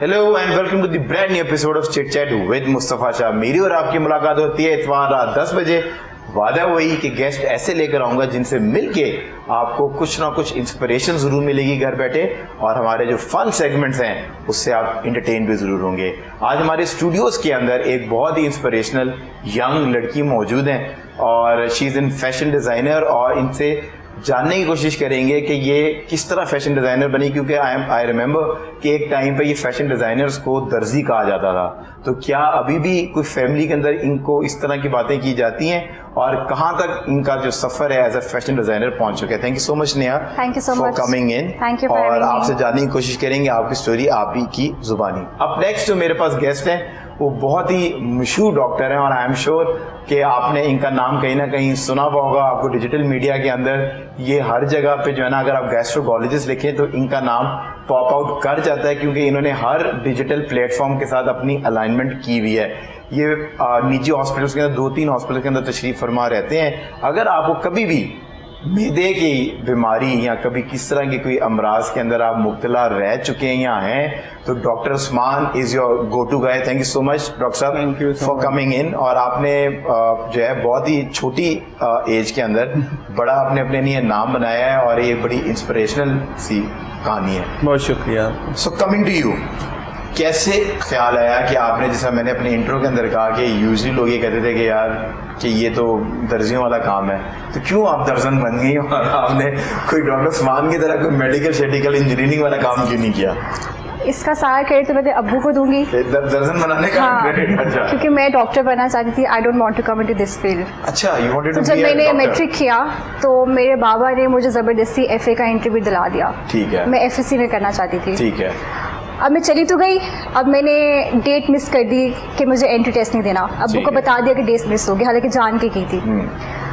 Hello and welcome to the brand new episode of chit chat with Mustafa Shah. मेरी और आपकी मुलाकात होती है इतवार रात 10 बजे। वादा वही कि गेस्ट ऐसे लेकर आऊंगा जिनसे मिलके आपको कुछ ना कुछ इंस्पिरेशन जरूर मिलेगी घर बैठे, और हमारे जो फन सेगमेंट्स हैं उससे आप इंटरटेन भी जरूर होंगे। आज हमारे स्टूडियोज के अंदर एक बहुत ही इंस्पिरेशनल यंग लड़की मौजूद हैं और she is in fashion designer, और इनसे जानने की कोशिश करेंगे कि ये किस तरह फैशन डिज़ाइनर बनी, क्योंकि आई रिमेंबर कि एक टाइम पे ये फैशन डिज़ाइनर्स को दर्जी कहा जाता था। तो क्या अभी भी कोई फैमिली के अंदर इनको इस तरह की बातें की जाती हैं, और कहाँ तक इनका जो सफ़र है एज अ फैशन डिज़ाइनर पहुँच चुका है। Thank you so much Neha, thank you so much for coming in, और आपसे जानने की कोशिश करेंगे आपकी स्टोरी आप ही की जुबानी। अब नेक्स्ट जो मेरे पास गेस्ट हैं वो बहुत ही मशहूर डॉक्टर हैं, और आई एम श्योर कि आपने इनका नाम कहीं ना कहीं सुना हुआ होगा। आपको डिजिटल मीडिया के अंदर ये हर जगह पे जो है ना, अगर आप गैस्ट्रोगोलॉजिस्ट लिखें तो इनका नाम पॉप आउट कर जाता है, क्योंकि इन्होंने हर डिजिटल प्लेटफॉर्म के साथ अपनी अलाइनमेंट की हुई है। ये निजी हॉस्पिटल्स के अंदर 2-3 हॉस्पिटल के अंदर तशरीफ़ फरमा रहते हैं। अगर आपको कभी भी मैदे की बीमारी या कभी किस तरह की कोई अमराज के अंदर आप मुब्तला रह चुके हैं या हैं, तो doctor Usman is your go to guy. Thank you so much doctor साहब फॉर कमिंग इन। और आपने जो है बहुत ही छोटी एज के अंदर बड़ा आपने अपने लिए नाम बनाया है, और ये बड़ी इंस्पिरेशनल सी कहानी है। बहुत शुक्रिया। सो कमिंग टू यू, कैसे ख्याल आया कि आपने, जैसा मैंने अपने इंट्रो के अंदर कहा कि यूजली लोग ये कहते थे कि यार कि ये तो दर्जियों वाला काम है, तो क्यों आप दर्जन बन गई और आपने कोई डॉक्टर उस्मान की तरह कोई मेडिकल इंजीनियरिंग वाला काम क्यों नहीं किया? इसका सारा क्रेडिट तो मैं अब्बू को दूंगी, दर्जन बनाने का क्रेडिट। अच्छा, क्योंकि मैं डॉक्टर बनना चाहती थी। I don't want to come into this field. अच्छा, यू वांटेड टू तो जब मैंने मैट्रिक किया तो मेरे बाबा ने मुझे ज़बरदस्ती FA का इंटरव्यू दिला दिया। ठीक है। मैं FSC में करना चाहती थी। ठीक है। अब मैं चली तो गई, अब मैंने डेट मिस कर दी कि मुझे एंट्री टेस्ट नहीं देना। अब्बू को बता दिया कि डेट मिस हो गई, हालांकि जान के की थी।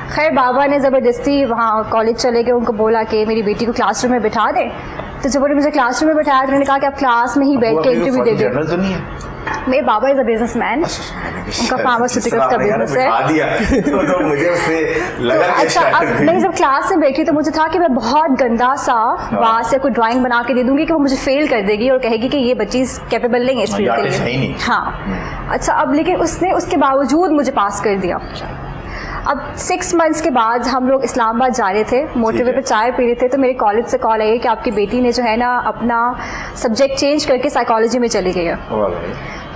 खैर बाबा ने ज़बरदस्ती वहाँ कॉलेज चले गए, उनको बोला कि मेरी बेटी को क्लासरूम में बिठा दें। तो जब उन्होंने मुझे क्लासरूम में बिठाया तो उन्होंने कहा कि आप क्लास में ही बैठ के इंटरव्यू दे दें। तो नहीं है? मेरे बाबा इज़ अ बिजनेसमैन, उनका फार्मास्यूटिकल्स का बिजनेस है। तो मुझे उससे लगा कि अच्छा, अब मैं जब क्लास में बैठी तो मुझे था कि मैं बहुत गंदा सा वहाँ से कोई ड्राइंग बना के दे दूंगी कि वो मुझे फेल कर देगी और कहेगी कि ये बच्ची कैपेबल नहीं है इस फील्ड के लिए। हाँ, अच्छा, अब लेकिन उसने उसके बावजूद मुझे पास कर दिया। अब 6 मंथ्स के बाद हम लोग इस्लामाबाद जा रहे थे, मोटरवे पे चाय पी रहे थे, तो मेरे कॉलेज से कॉल आई कि आपकी बेटी ने जो है ना अपना सब्जेक्ट चेंज करके साइकोलॉजी में चली गई है।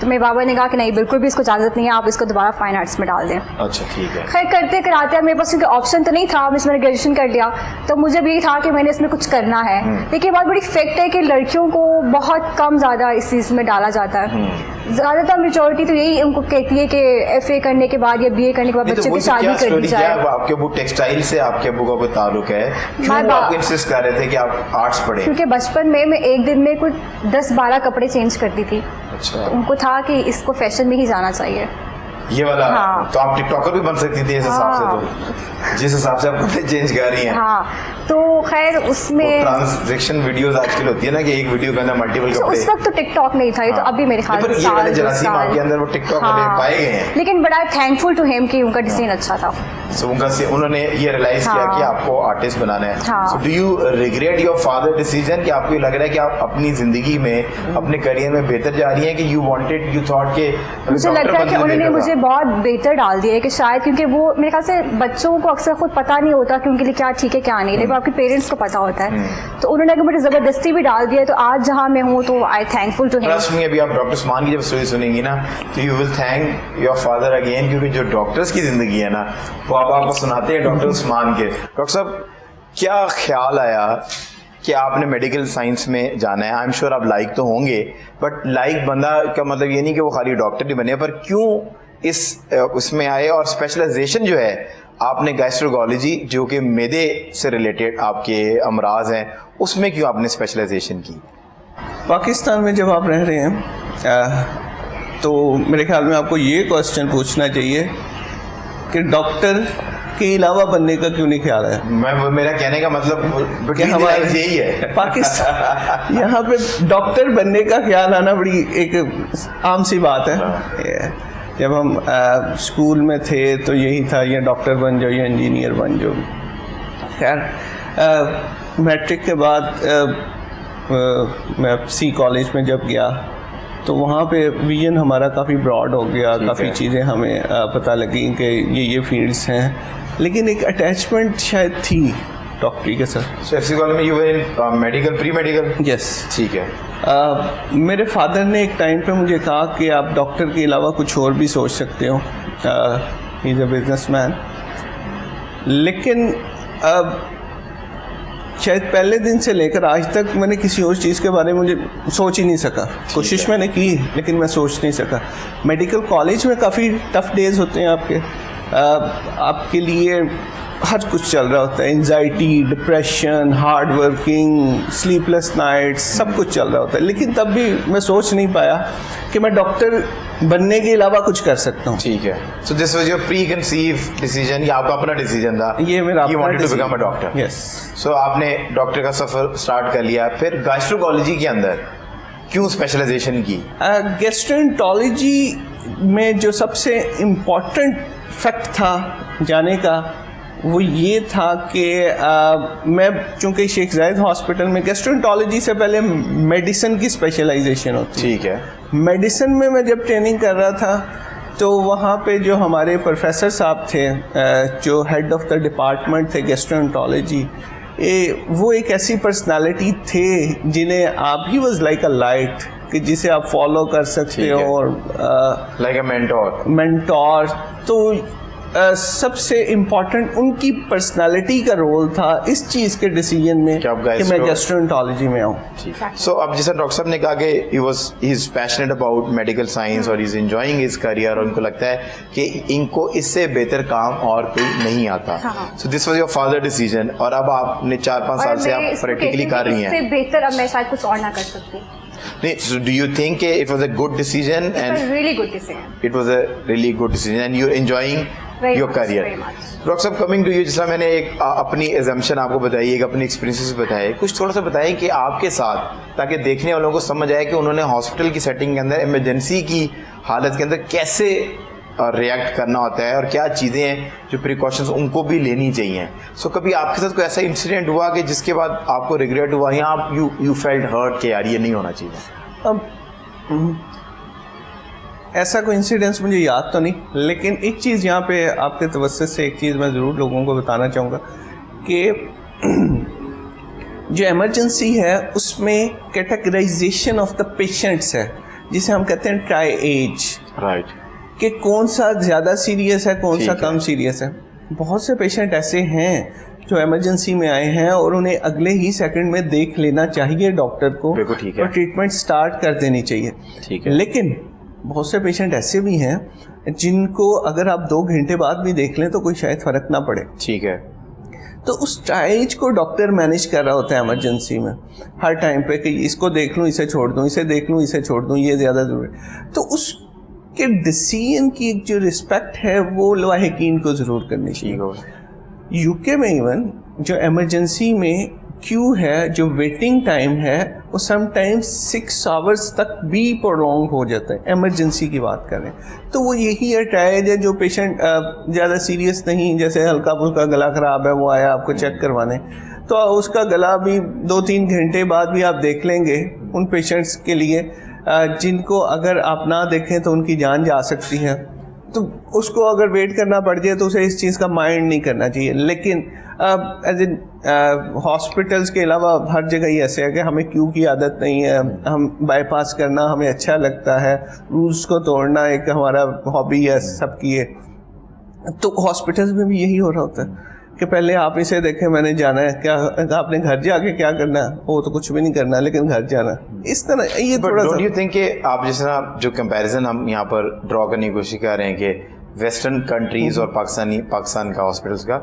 तो मेरे बाबा ने कहा कि नहीं, बिल्कुल भी इसको इजाज़त नहीं है, आप इसको दोबारा फाइन आर्ट्स में डाल दें। अच्छा, ठीक है। खैर करते कराते मेरे पास क्योंकि ऑप्शन तो नहीं था, मैंने ग्रेजुएशन कर लिया, तो मुझे भी था कि मैंने इसमें कुछ करना है। लेकिन बहुत बड़ी फैक्ट है कि लड़कियों को बहुत कम ज़्यादा इस चीज़ में डाला जाता है। ज़्यादातर मेजॉरिटी तो यही उनको कहती है कि FA करने के बाद या BA करने के बाद बच्चे की शादी कर दी जाए। आपके अब्बू टेक्सटाइल से आपके अब्बू का कोई ताल्लुक है? क्यों आप इंसिस्ट कर रहे थे कि आप आर्ट्स पढ़ें? क्योंकि बचपन में मैं एक दिन में कुछ 10-12 कपड़े चेंज करती थी। अच्छा। तो उनको था कि इसको फैशन में ही जाना चाहिए। ये वाला? हाँ। तो आप टिकटॉकर भी बन सकती थी इस हिसाब से, तो जिस हिसाब से आप कपड़े चेंज कर रही हैं। हाँ, तो खैर उसमें ट्रांजैक्शन वीडियोस आजकल होती है ना कि एक वीडियो के अंदर मल्टीपल कपड़े। उस वक्त तो टिकटॉक नहीं था, ये तो अभी मेरे ख्याल से साल के अंदर वो टिकटॉक पाए गए हैं। लेकिन बड़ा थैंकफुल टू हिम कि उनका डिसीजन अच्छा था। सो उन्होंने ये रियलाइज किया कि आपको आर्टिस्ट बनाना है। So do you regret your father decision, कि आपको लग रहा है कि आप अपनी जिंदगी में अपने करियर में बेहतर जा रही हैं, कि यू वांटेड, यू थॉट के मुझे लगता है कि उन्होंने मुझे बहुत बेहतर डाल दिया है, कि शायद क्योंकि वो मेरे ख्याल से बच्चों को अक्सर खुद पता नहीं होता कि उनके लिए क्या ठीक है क्या नहीं, लेकिन आपके पेरेंट्स को पता होता है। तो उन्होंने अगर मुझे जबरदस्ती भी डाल दिया, तो आज जहाँ मैं हूँ तो I thankful to him. Trust me, अभी आप डॉक्टर उस्मान की जब स्टोरी सुनेंगी ना तो you will thank your father again, क्योंकि जो डॉक्टर्स की जिंदगी है ना वो आप आपको सुनाते हैं डॉक्टर उस्मान के। डॉक्टर साहब, क्या ख्याल आया कि आपने मेडिकल साइंस में जाना है? आई एम श्योर आप लाइक तो होंगे, बट लाइक बंदा का मतलब ये नहीं कि वो खाली डॉक्टर ही बने, पर क्यों उसमें आए? और स्पेशलाइजेशन जो है आपने गैस्ट्रोगोलॉजी, जो कि मैदे से रिलेटेड आपके अमराज हैं, उसमें क्यों आपने स्पेशलाइजेशन की? पाकिस्तान में जब आप रह रहे हैं तो मेरे ख्याल में आपको ये क्वेश्चन पूछना चाहिए कि डॉक्टर के अलावा बनने का क्यों नहीं ख्याल है? मेरा कहने का मतलब हमारा यही है। पाकिस्तान यहाँ पे डॉक्टर बनने का ख्याल आना बड़ी एक आम सी बात है। जब हम स्कूल में थे तो यही था, ये डॉक्टर बन जाओ, ये इंजीनियर बन जाओ। खैर मैट्रिक के बाद मैं C कॉलेज में जब गया तो वहाँ पे विजन हमारा काफ़ी ब्रॉड हो गया, काफ़ी चीज़ें हमें पता लगी कि ये फील्ड्स हैं, लेकिन एक अटैचमेंट शायद थी डॉक्टरी के साथ। सो एफसी कॉलेज में you were in medical, pre medical? Yes. ठीक है। मेरे फादर ने एक टाइम पे मुझे कहा कि आप डॉक्टर के अलावा कुछ और भी सोच सकते हो, ही इज़ अ बिजनेसमैन। लेकिन शायद पहले दिन से लेकर आज तक मैंने किसी और चीज़ के बारे में मुझे सोच ही नहीं सका। कोशिश मैंने की लेकिन मैं सोच नहीं सका। मेडिकल कॉलेज में काफ़ी टफ डेज होते हैं आपके लिए, हर कुछ चल रहा होता है, anxiety, depression, hard working, sleepless nights, सब कुछ चल रहा होता है, लेकिन तब भी मैं सोच नहीं पाया कि मैं डॉक्टर बनने के अलावा कुछ कर सकता हूँ। ठीक है। So this was your preconceive decision, या आपका अपना डिसीजन था? ये मेरा अपना wanted to become a doctor. Yes. So आपने डॉक्टर का सफर स्टार्ट कर लिया, फिर गैस्ट्रोएंटरोलॉजी के अंदर क्यों स्पेशलाइजेशन की? गैस्ट्रोएंटरोलॉजी में जो सबसे इम्पोर्टेंट फैक्ट था जाने का वो ये था कि मैं चूँकि शेख जायद हॉस्पिटल में, गैस्ट्रोएंटरोलॉजी से पहले मेडिसिन की स्पेशलाइजेशन होती है। ठीक है। मेडिसिन में मैं जब ट्रेनिंग कर रहा था तो वहाँ पे जो हमारे प्रोफेसर साहब थे, जो हेड ऑफ द डिपार्टमेंट थे गैस्ट्रोएंटरोलॉजी, वो एक ऐसी पर्सनालिटी थे जिन्हें आप, he was like a light, कि जिसे आप फॉलो कर सकते हो, और लाइक अ मेंटोर। तो सबसे इम्पॉर्टेंट उनकी पर्सनालिटी का रोल था इस चीज़ के डिसीजन में कि मैं गैस्ट्रोएंटरोलॉजी में आऊँ। सो अब जैसा डॉक्टर साहब ने कहा कि he is passionate about medical science और he is enjoying his career, और उनको लगता है कि इनको इससे बेहतर काम और कोई नहीं आता। सो this was your father decision, और अब आपने 4-5 साल से आप प्रैक्टिकली कर रही हैं। इससे बेहतर अब मैं शायद कुछ और ना कर सकती। नहीं, so do you think it was a good decision? And it was a really good decision. It was a really good decision, and you're enjoying your career. Doctor साहब, कमिंग टू यू, जिस मैंने एक अपनी assumption आपको बताई, एक अपनी experiences बताए, कुछ थोड़ा सा बताएं कि आपके साथ, ताकि देखने वालों को समझ आए कि उन्होंने हॉस्पिटल की सेटिंग के अंदर, इमरजेंसी की हालत के अंदर कैसे रिएक्ट करना होता है, और क्या चीज़ें हैं जो प्रिकॉशंस उनको भी लेनी चाहिए। सो कभी आपके साथ कोई ऐसा इंसिडेंट हुआ कि जिसके बाद आपको रिग्रेट हुआ, या आप यू फेल्ट हर्ट कि यार ये नहीं होना चाहिए? अब ऐसा कोई इंसिडेंस मुझे याद तो नहीं, लेकिन एक चीज़ यहाँ पे आपके तवज्जो से एक चीज़ मैं ज़रूर लोगों को बताना चाहूँगा कि जो इमरजेंसी है उसमें कैटेगराइजेशन ऑफ द पेशेंट्स है, जिसे हम कहते हैं ट्राई एज, राइट, कि कौन सा ज़्यादा सीरियस है, कौन सा कम सीरियस है। बहुत से पेशेंट ऐसे हैं जो इमरजेंसी में आए हैं और उन्हें अगले ही सेकंड में देख लेना चाहिए डॉक्टर को, और ट्रीटमेंट स्टार्ट कर देनी चाहिए। ठीक है। लेकिन बहुत से पेशेंट ऐसे भी हैं जिनको अगर आप 2 घंटे बाद भी देख लें तो कोई शायद फ़र्क ना पड़े। ठीक है। तो उस स्टेज को डॉक्टर मैनेज कर रहा होता है इमरजेंसी में हर टाइम पे, कि इसको देख लूँ, इसे छोड़ दूँ, इसे देख लूँ, इसे छोड़ दूँ, ये ज़्यादा ज़रूरी। तो उसके डिसीजन की एक जो रिस्पेक्ट है वो लाहिकीन को ज़रूर करनी चाहिए। यूके में इवन जो इमरजेंसी में क्यू है, जो वेटिंग टाइम है, वो समटाइम्स 6 आवर्स तक भी प्रोलॉन्ग हो जाता है। इमरजेंसी की बात करें तो वो यही अटैच है, जो पेशेंट ज़्यादा सीरियस नहीं, जैसे हल्का फुल्का गला ख़राब है, वो आया आपको चेक करवाने, तो उसका गला भी 2-3 घंटे बाद भी आप देख लेंगे। उन पेशेंट्स के लिए जिनको अगर आप ना देखें तो उनकी जान जा सकती है, तो उसको अगर वेट करना पड़ जाए तो उसे इस चीज़ का माइंड नहीं करना चाहिए। लेकिन एज इन हॉस्पिटल्स के अलावा हर जगह ही ऐसे है कि हमें क्यू की आदत नहीं है, हम बाईपास करना हमें अच्छा लगता है, रूल्स को तोड़ना एक हमारा हॉबी है सबकी है। तो हॉस्पिटल्स में भी यही हो रहा होता है कि पहले आप इसे देखें, मैंने जाना है, क्या आपने घर जाके क्या करना है, वो तो कुछ भी नहीं करना, लेकिन घर जाना, इस तरह ये थोड़ा सा। यू थिंक कि आप जिस तरह जो कंपैरिजन हम यहाँ पर ड्रॉ करने की कोशिश कर रहे हैं कि वेस्टर्न कंट्रीज और पाकिस्तान का हॉस्पिटल्स का,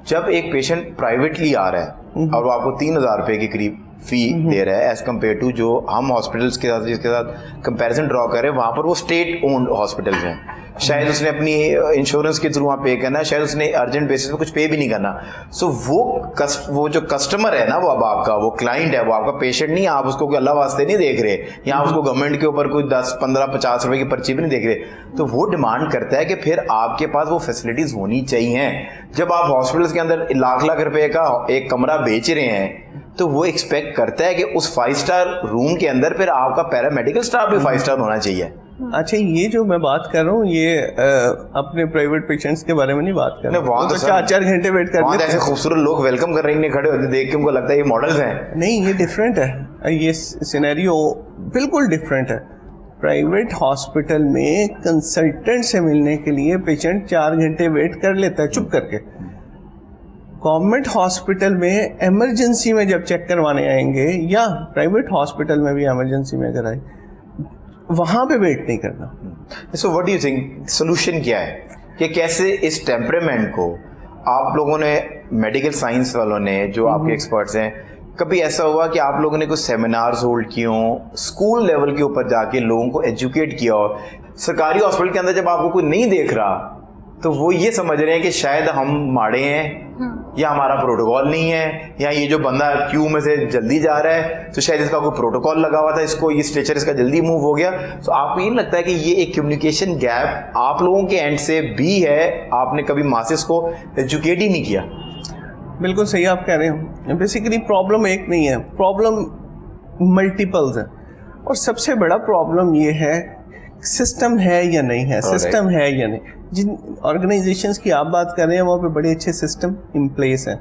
जब एक पेशेंट प्राइवेटली आ रहा है और वो आपको 3,000 रुपये के करीब फी दे रहा है, एज कम्पेयर टू जो हम हॉस्पिटल्स के साथ जिसके साथ कंपैरिजन ड्रॉ कर रहे हैं, वहाँ पर वो स्टेट ओन्ड हॉस्पिटल्स हैं, शायद उसने अपनी इंश्योरेंस के थ्रू वहाँ पे करना है, शायद उसने अर्जेंट बेसिस पे कुछ पे भी नहीं करना। सो वो जो कस्टमर है ना, वो अब आपका वो क्लाइंट है, वो आपका पेशेंट नहीं है। आप उसको कोई अल्लाह वास्ते नहीं देख रहे, या आप उसको गवर्नमेंट के ऊपर कोई 10, 15, 50 रुपए की पर्ची भी नहीं देख रहे। तो वो डिमांड करता है कि फिर आपके पास वो फैसिलिटीज होनी चाहिए। जब आप हॉस्पिटल्स के अंदर लाख लाख रुपए का एक कमरा बेच रहे हैं, तो वो एक्सपेक्ट करता है कि उस 5 स्टार रूम के अंदर फिर आपका पैरामेडिकल स्टाफ भी 5 स्टार होना चाहिए। अच्छा, ये जो मैं बात कर रहा हूँ ये अपने प्राइवेट पेशेंट्स के बारे में नहीं बात कर रहा हूँ। वहाँ तो 4-4 घंटे वेट करते हैं, ऐसे खूबसूरत लोग वेलकम कर रहे खड़े होते देख के उनको लगता है ये मॉडल्स हैं। नहीं, ये डिफरेंट है, ये सिनेरियो बिल्कुल डिफरेंट है। प्राइवेट हॉस्पिटल में कंसल्टेंट से मिलने के लिए पेशेंट 4 घंटे वेट कर लेता है चुप करके। गवर्नमेंट हॉस्पिटल में इमरजेंसी में जब चेक करवाने आएंगे, या प्राइवेट हॉस्पिटल में भी इमरजेंसी में अगर आए, वहां पे वेट नहीं करना। So what do you think solution क्या है कि कैसे इस टेम्परामेंट को आप लोगों ने, मेडिकल साइंस वालों ने जो आपके एक्सपर्ट्स हैं, कभी ऐसा हुआ कि आप लोगों ने कुछ सेमिनार्स होल्ड किए हों, स्कूल लेवल के ऊपर जाके लोगों को एजुकेट किया हो? सरकारी हॉस्पिटल के अंदर जब आपको कोई नहीं देख रहा तो वो ये समझ रहे हैं कि शायद हम माड़े हैं, या हमारा प्रोटोकॉल नहीं है, या ये जो बंदा क्यू में से जल्दी जा रहा है तो शायद इसका कोई प्रोटोकॉल लगा हुआ था, इसको ये स्ट्रेचर इसका जल्दी मूव हो गया। तो आपको ये लगता है कि ये एक कम्युनिकेशन गैप आप लोगों के एंड से भी है? आपने कभी मासेस को एजुकेट ही नहीं किया? बिल्कुल सही आप कह रहे हो। बेसिकली प्रॉब्लम एक नहीं है, प्रॉब्लम मल्टीपल्स है। और सबसे बड़ा प्रॉब्लम ये है सिस्टम है या नहीं है, सिस्टम है या नहीं। जिन ऑर्गेनाइजेशंस की आप बात कर रहे हैं वहाँ पे बड़े अच्छे सिस्टम इन प्लेस हैं।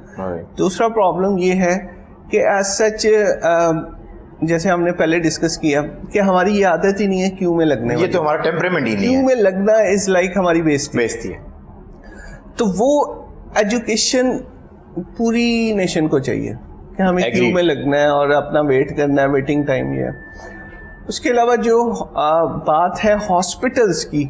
दूसरा प्रॉब्लम ये है कि एज सच जैसे हमने पहले डिस्कस किया कि हमारी ये आदत ही नहीं है क्यू में लगने, ये तो हमारा टेम्परामेंट ही नहीं है। क्यू में लगना इज लाइक हमारी बेइज्जती है। तो वो एजुकेशन पूरी नेशन को चाहिए कि हमें क्यू में लगना है और अपना वेट करना है, वेटिंग टाइम ये है। उसके अलावा जो बात है हॉस्पिटल्स की,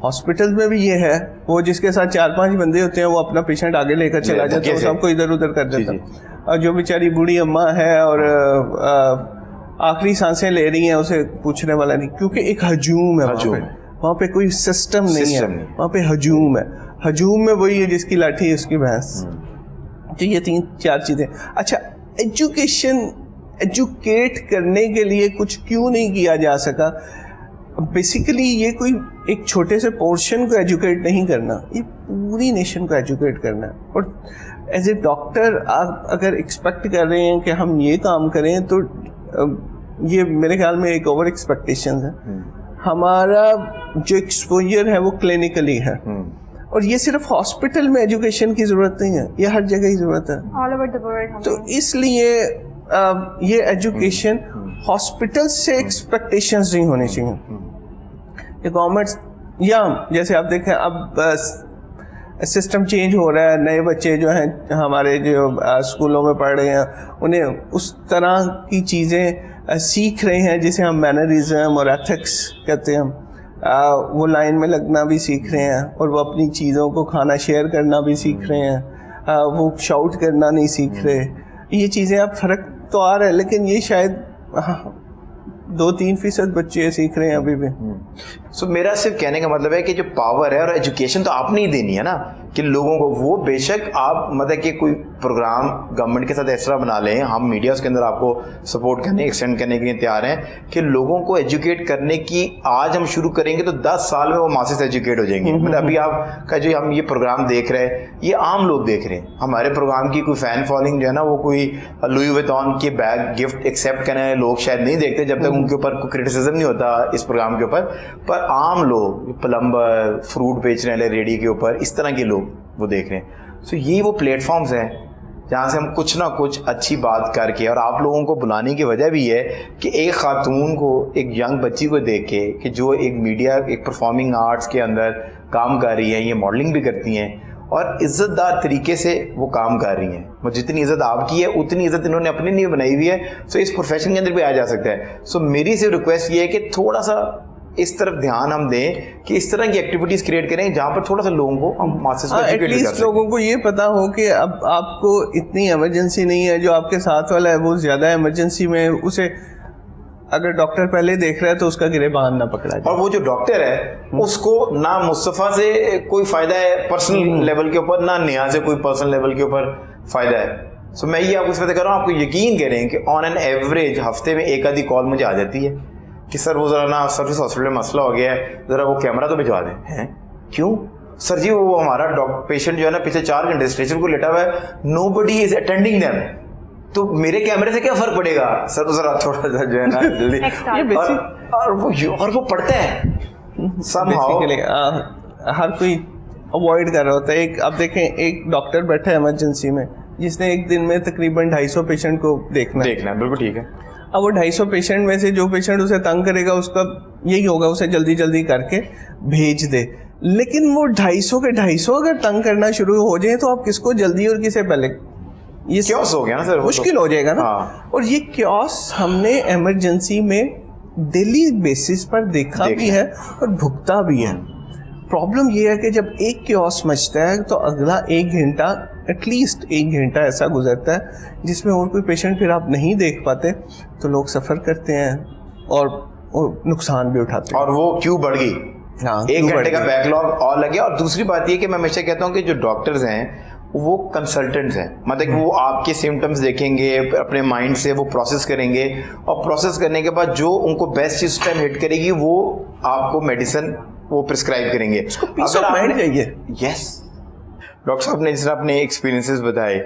हॉस्पिटल्स में भी ये है, वो जिसके साथ 4-5 बंदे होते हैं वो अपना पेशेंट आगे लेकर चला जाता है, सबको इधर उधर कर देता है। और जो बेचारी बूढ़ी अम्मा है और आखिरी सांसें ले रही हैं उसे पूछने वाला नहीं, क्योंकि एक हजूम है वहाँ पे कोई सिस्टम नहीं है, वहाँ पे हजूम है। हजूम में वही है जिसकी लाठी है उसकी भैंस। तो ये 3-4 चीज़ें। अच्छा, एजुकेट करने के लिए कुछ क्यों नहीं किया जा सका? बेसिकली ये कोई एक छोटे से पोर्शन को एजुकेट नहीं करना, ये पूरी नेशन को एजुकेट करना है। और एज ए डॉक्टर आप अगर एक्सपेक्ट कर रहे हैं कि हम ये काम करें तो ये मेरे ख्याल में एक ओवर एक्सपेक्टेशन है। हमारा जो एक्सपोजर है वो क्लिनिकली है, और ये सिर्फ हॉस्पिटल में एजुकेशन की ज़रूरत नहीं है, ये हर जगह ही ज़रूरत है, ऑल ओवर द वर्ल्ड। तो इसलिए ये एजुकेशन हॉस्पिटल से एक्सपेक्टेशंस नहीं होनी चाहिए। ये गवर्नमेंट, या जैसे आप देखें अब सिस्टम चेंज हो रहा है, नए बच्चे जो हैं हमारे जो स्कूलों में पढ़ रहे हैं उन्हें उस तरह की चीज़ें सीख रहे हैं जिसे हम मैनरिज्म और एथिक्स कहते हैं। वो लाइन में लगना भी सीख रहे हैं, और वो अपनी चीज़ों को खाना शेयर करना भी सीख रहे हैं, वो शाउट करना नहीं सीख रहे। ये चीज़ें अब फ़र्क तो आ रहा है, लेकिन ये शायद 2-3% बच्चे सीख रहे हैं अभी भी। सो मेरा सिर्फ कहने का मतलब है कि जो पावर है और एजुकेशन तो आपने ही देनी है ना, कि लोगों को वो बेशक आप मतलब कि कोई प्रोग्राम गवर्नमेंट के साथ इस तरह बना लें, हम मीडिया के अंदर आपको सपोर्ट करने एक्सटेंड करने के लिए तैयार हैं कि लोगों को एजुकेट करने की आज हम शुरू करेंगे तो 10 साल में वो मासेस एजुकेट हो जाएंगे। मतलब अभी आपका जो हम ये प्रोग्राम देख रहे हैं ये आम लोग देख रहे हैं, हमारे प्रोग्राम की कोई फ़ैन फॉलोइंग जो है ना वो कोई लुई विटॉन के बैग गिफ्ट एक्सेप्ट करने वाले लोग शायद नहीं देखते जब तक उनके ऊपर कोई क्रिटिसिज्म नहीं होता इस प्रोग्राम के ऊपर। पर आम लोग, प्लम्बर, फ्रूट बेचने वाले रेडी के ऊपर, इस तरह के लोग वो देख रहे हैं। सो ये वो प्लेटफॉर्म्स हैं जहाँ से हम कुछ ना कुछ अच्छी बात करके, और आप लोगों को बुलाने की वजह भी है कि एक खातून को, एक यंग बच्ची को देख के कि जो एक मीडिया, एक परफॉर्मिंग आर्ट्स के अंदर काम कर रही है, ये मॉडलिंग भी करती हैं और इज़्ज़तदार तरीके से वो काम कर रही हैं। वो जितनी इज़्ज़त आपकी है उतनी इज़्ज़त इन्होंने अपनी लिए बनाई हुई है। सो इस प्रोफेशन के अंदर भी आ जा सकता है। सो मेरी सिर्फ रिक्वेस्ट ये है कि थोड़ा सा इस तरफ ध्यान हम दें कि इस तरह की एक्टिविटीज क्रिएट करें जहाँ पर थोड़ा सा लोगों को हम मासेस को एजुकेट कर सकें। लोगों को ये पता हो कि अब आपको इतनी इमरजेंसी नहीं है, जो आपके साथ वाला है वो ज़्यादा इमरजेंसी में, उसे अगर डॉक्टर पहले देख रहा है तो उसका गिरेबान ना पकड़ा जाए। और वो जो डॉक्टर है उसको ना मुस्तफ़ा से कोई फायदा है पर्सनल लेवल के ऊपर, ना नेहा से कोई पर्सनल लेवल के ऊपर फायदा है। सो मैं ये आपको इस वजह कर रहा हूँ, आपको यकीन करें कि ऑन एन एवरेज हफ्ते में एक आधी कॉल मुझे आ जाती है कि सर वो ज़रा ना सर्विस हॉस्पिटल में मसला हो गया है, ज़रा वो कैमरा तो भिजवा दें। हैं क्यों सर जी, वो हमारा पेशेंट जो है ना पिछले 4 घंटे स्ट्रेचर को लेटा हुआ है, नोबडी इज अटेंडिंग देम, तो मेरे कैमरे से क्या फर्क पड़ेगा सर, तो जरा थोड़ा सा जो है ना जल्दी और वो पढ़ता है हर कोई अवॉइड कर रहा होता है। एक अब देखें, एक डॉक्टर बैठा है इमरजेंसी में जिसने एक दिन में तकरीबन 250 पेशेंट को देखना है। बिल्कुल ठीक है। अब वो 250 पेशेंट में से जो पेशेंट उसे तंग करेगा उसका यही होगा, उसे जल्दी जल्दी करके भेज दे। लेकिन वो 250 के 250 अगर तंग करना शुरू हो जाए तो आप किसको जल्दी और किसे पहले, ये क्योस हो गया ना सर, मुश्किल हो जाएगा ना। हाँ। और ये क्योस हमने इमरजेंसी में डेली बेसिस पर देखा भी है और भुगता भी है। प्रॉब्लम ये है कि जब एक क्योस मचता है तो अगला 1 घंटा, एटलीस्ट 1 घंटा ऐसा गुजरता है जिसमें और कोई पेशेंट फिर आप नहीं देख पाते, तो लोग सफ़र करते हैं और नुकसान भी उठाते हैं और वो क्यू बढ़ गई। हाँ, 1 घंटे का बैकलॉग और लगे। और दूसरी बात ये कि मैं हमेशा कहता हूँ कि जो डॉक्टर्स हैं वो कंसल्टेंट्स हैं, मतलब कि वो आपके सिम्टम्स देखेंगे, अपने माइंड से वो प्रोसेस करेंगे और प्रोसेस करने के बाद जो उनको बेस्ट चीज टाइम हिट करेगी वो आपको मेडिसिन वो प्रिस्क्राइब करेंगे। अगर आपने यस डॉक्टर साहब ने जिस तरह अपने एक्सपीरियंसेस बताए,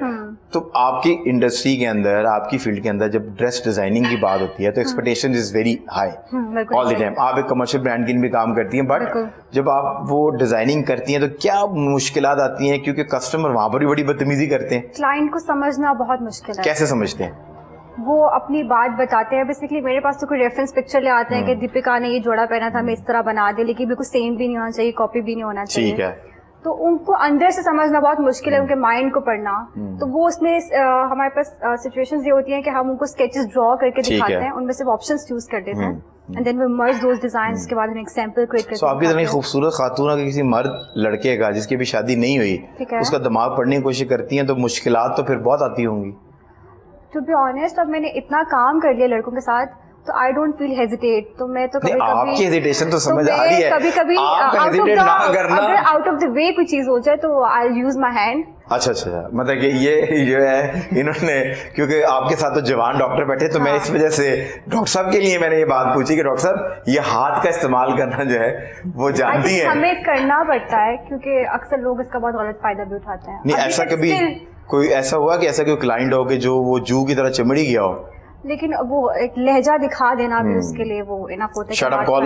तो आपकी इंडस्ट्री के अंदर, आपकी फील्ड के अंदर जब ड्रेस डिजाइनिंग की बात होती है तो expectation is very high all the time. आप एक कमर्शियल ब्रांड के लिए भी काम करती हैं, बट जब आप वो डिजाइनिंग करती हैं तो क्या मुश्किलात आती हैं, क्योंकि कस्टमर वहां पर भी बड़ी बदतमीजी करते हैं। क्लाइंट को समझना बहुत मुश्किल है। कैसे समझते हैं? वो अपनी बात बताते हैं। बेसिकली मेरे पास तो कोई रेफरेंस पिक्चर ले आते हैं कि दीपिका ने ये जोड़ा पहना था, मैं इस तरह बना दे, लेकिन बिल्कुल सेम भी नहीं होना चाहिए, कॉपी भी नहीं होना चाहिए। ठीक है। तो उनको अंदर से समझना बहुत मुश्किल है, उनके माइंड को पढ़ना। तो वो उसमें हमारे पास सिचुएशंस ये होती हैं कि हम उनको स्केचेस ड्रॉ करके दिखाते हैं, उनमें से ऑप्शंस चूज कर देते हैं and then we merge those designs. उसके बाद हम एक सैंपल क्रिएट करते हैं। सो आपकी इतनी खूबसूरत खातून अगर किसी मर्द लड़के का जिसकी अभी शादी नहीं हुई उसका दिमाग पढ़ने की कोशिश करती हैं तो मुश्किलात तो फिर बहुत आती होंगी। टू बी ऑनेस्ट, अब मैंने इतना काम कर लिया लड़कों के साथ तो आई डोंट फील हेजिटेट। तो मैं तो कभी आपकी हेजिटेशन तो समझ आ रही है, कभी आउट ऑफ द वे कोई चीज हो जाए तो आई यूज माय हैंड। अच्छा, मतलब कि ये जो है इन्होंने, क्योंकि आपके साथ तो जवान डॉक्टर बैठे तो मैं इस वजह से डॉक्टर साहब के लिए मैंने ये बात पूछी कि डॉक्टर साहब ये हाथ का इस्तेमाल करना जो है वो जानती है। हमें करना पड़ता है क्योंकि अक्सर लोग इसका बहुत गलत फायदा भी उठाते हैं। नहीं, ऐसा कभी कोई ऐसा हुआ कि ऐसा कोई क्लाइंट हो कि जो वो जू की तरह चिमड़ी गया हो, लेकिन वो एक लहजा दिखा देना भी उसके लिए वो इनफ होता है। शट अप कॉल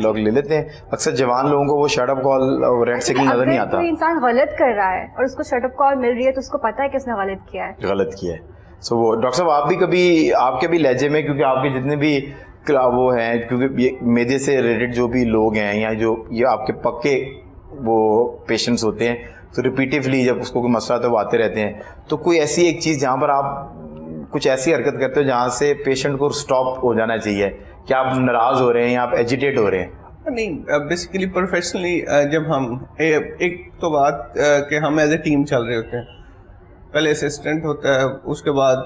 लोग ले लेते हैं। अक्सर जवान लोगों को वो shut up call red signal नजर नहीं आता। कोई इंसान गलत कर रहा है और उसको शट अप कॉल मिल रही है तो उसको पता है कि उसने गलत किया है। सो वो डॉक्टर साहब आप भी कभी आपके भी लहजे में, क्योंकि आपके जितने भी वो हैं, क्योंकि ये मेदे से रिलेटेड जो भी लोग हैं या जो ये आपके पक्के वो पेशेंट्स होते हैं तो रिपीटिवली जब उसको कोई मसला तो वो आते रहते हैं, तो कोई ऐसी एक चीज़ जहाँ पर आप कुछ ऐसी हरकत करते हो जहाँ से पेशेंट को स्टॉप हो जाना चाहिए, क्या आप नाराज़ हो रहे हैं या आप एजिटेट हो रहे हैं? नहीं, बेसिकली प्रोफेशनली जब हम एक तो बात कि हम एज ए टीम चल रहे होते हैं, पहले असिस्टेंट होता है, उसके बाद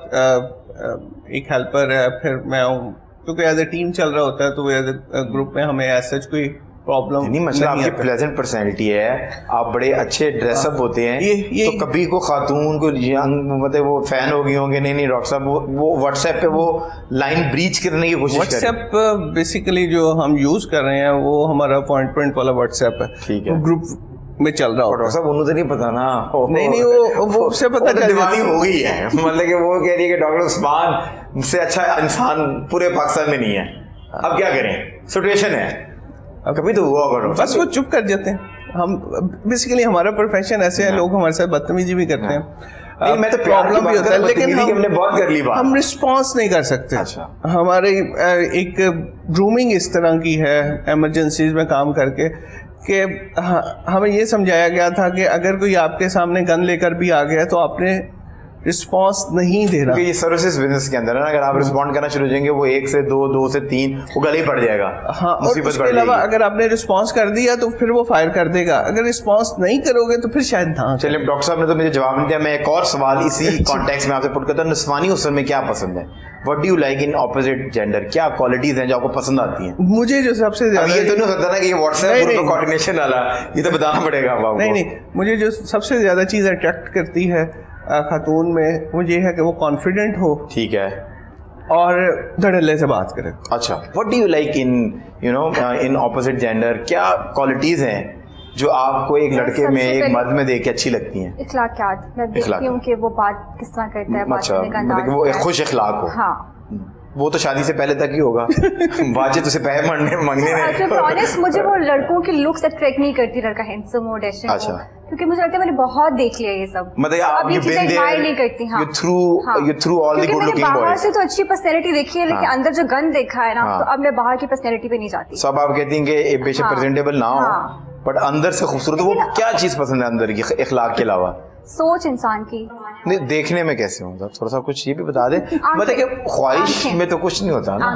एक हेल्पर है, फिर मैं हूँ, क्योंकि एज ए टीम चल रहा होता है तो एज ए ग्रुप में हमें ऐसा कोई प्रॉब्लम नहीं। मतलब आपकी प्लेजेंट पर्सनैलिटी है, आप बड़े अच्छे ड्रेसअप होते हैं, तो कभी को खातून को मतलब वो फैन हो गई होंगे, नहीं डॉक्टर साहब वो व्हाट्सएप पे वो लाइन ब्रीच करने की कोशिश कर रहे हैं। व्हाट्सएप बेसिकली जो हम यूज कर रहे हैं वो हमारा अपॉइंटमेंट वाला व्हाट्सएप है। ठीक है, ग्रुप में चल रहा होता है। डॉक्टर साहब उन्हें तो नहीं पता ना। नहीं वो उससे पता चल दीवानी हो गई है, मतलब कि वो कह रही है कि डॉक्टर उस्मान से अच्छा इंसान पूरे पाकिस्तान में नहीं है। अब क्या करें, सिचुएशन है, कभी तो हुआ होगा। बस वो चुप कर जाते हैं। हम बेसिकली हमारा प्रोफेशन ऐसे है, लोग हमारे साथ बदतमीजी भी करते हैं। नहीं, मैं तो प्रॉब्लम भी होता है, लेकिन हमने बहुत कर ली बात, हम रिस्पॉन्स नहीं कर सकते। अच्छा। हमारे एक ग्रूमिंग इस तरह की है इमरजेंसीज में काम करके कि हमें ये समझाया गया था कि अगर कोई आपके सामने गन लेकर भी आ गया तो आपने रिस्पॉन्स नहीं दे रहा। क्योंकि ये सर्विसेज बिजनेस के अंदर है ना, अगर आप रिस्पॉन्ड करना शुरू हो जाएंगे वो 1 से 2, 2 से 3 वो गले ही पड़ जाएगा। हाँ, और मुसीबत उसके बढ़ अलावा जाएगी। अगर आपने रिस्पॉन्स कर दिया तो फिर वो फायर कर देगा, अगर रिस्पॉन्स नहीं करोगे तो फिर शायद ना। चलिए डॉक्टर साहब ने तो मुझे जवाब नहीं दिया, मैं एक और सवाल इसी कॉन्टेक्स्ट में आपसे पुट करता हूँ, नस्वानी हुस्न में क्या पसंद है? What do you like in opposite gender? क्या क्वालिटीज हैं जो आपको पसंद आती हैं? मुझे जो सबसे अब ज्यादा, ये तो नहीं हो सकता ना कि ये व्हाट्सएप ग्रुप कोऑर्डिनेशन वाला, ये तो बताना पड़ेगा अब आपको। नहीं, मुझे जो सबसे ज्यादा चीज अट्रैक्ट करती है खातून में वो ये है कि वो कॉन्फिडेंट हो, ठीक है, और धड़ल्ले से बात करे। अच्छा, what do you like in you know in opposite gender? क्या क्वालिटीज हैं जो आपको एक लड़के में, एक मर्द में देख के अच्छी लगती हैं? इखलाकियात, मैं देखती हूँ कि वो बात किस तरह करता है, बात अच्छा, करने का मतलब कि वो अंदाज एक है। खुश इखलाक हो। हाँ, वो तो शादी से पहले तक ही होगा। बातचीत उसे पैसे मांगने में। ऑनेस्ट मुझे वो लड़कों की लुक्स अट्रैक्ट नहीं करती, लड़का हैंडसम हो, डैशिंग अच्छा। हो, क्योंकि मुझे लगता है मैंने बहुत देख लिया ये सब। मतलब आप अब ये you've चीजें been admire there, नहीं करती। हाँ, you through all the क्योंकि good मैंने looking बाहर boys। से तो अच्छी पर्सनैलिटी देखी है, लेकिन हाँ। अंदर जो गन देखा है ना, हाँ। तो अब मैं बाहर की पर्सनैलिटी पे नहीं जाती। सब आप कहती हैं कि बेशक हाँ। प्रेजेंटेबल ना हो, हाँ। बट अंदर से खूबसूरत। वो क्या चीज पसंद है अंदर की इखलाक के अलावा? सोच इंसान की। नहीं, देखने में कैसे होता? थोड़ा सा कुछ ये भी बता दे। मतलब कि ख्वाहिश आंखें। में तो कुछ नहीं होता ना।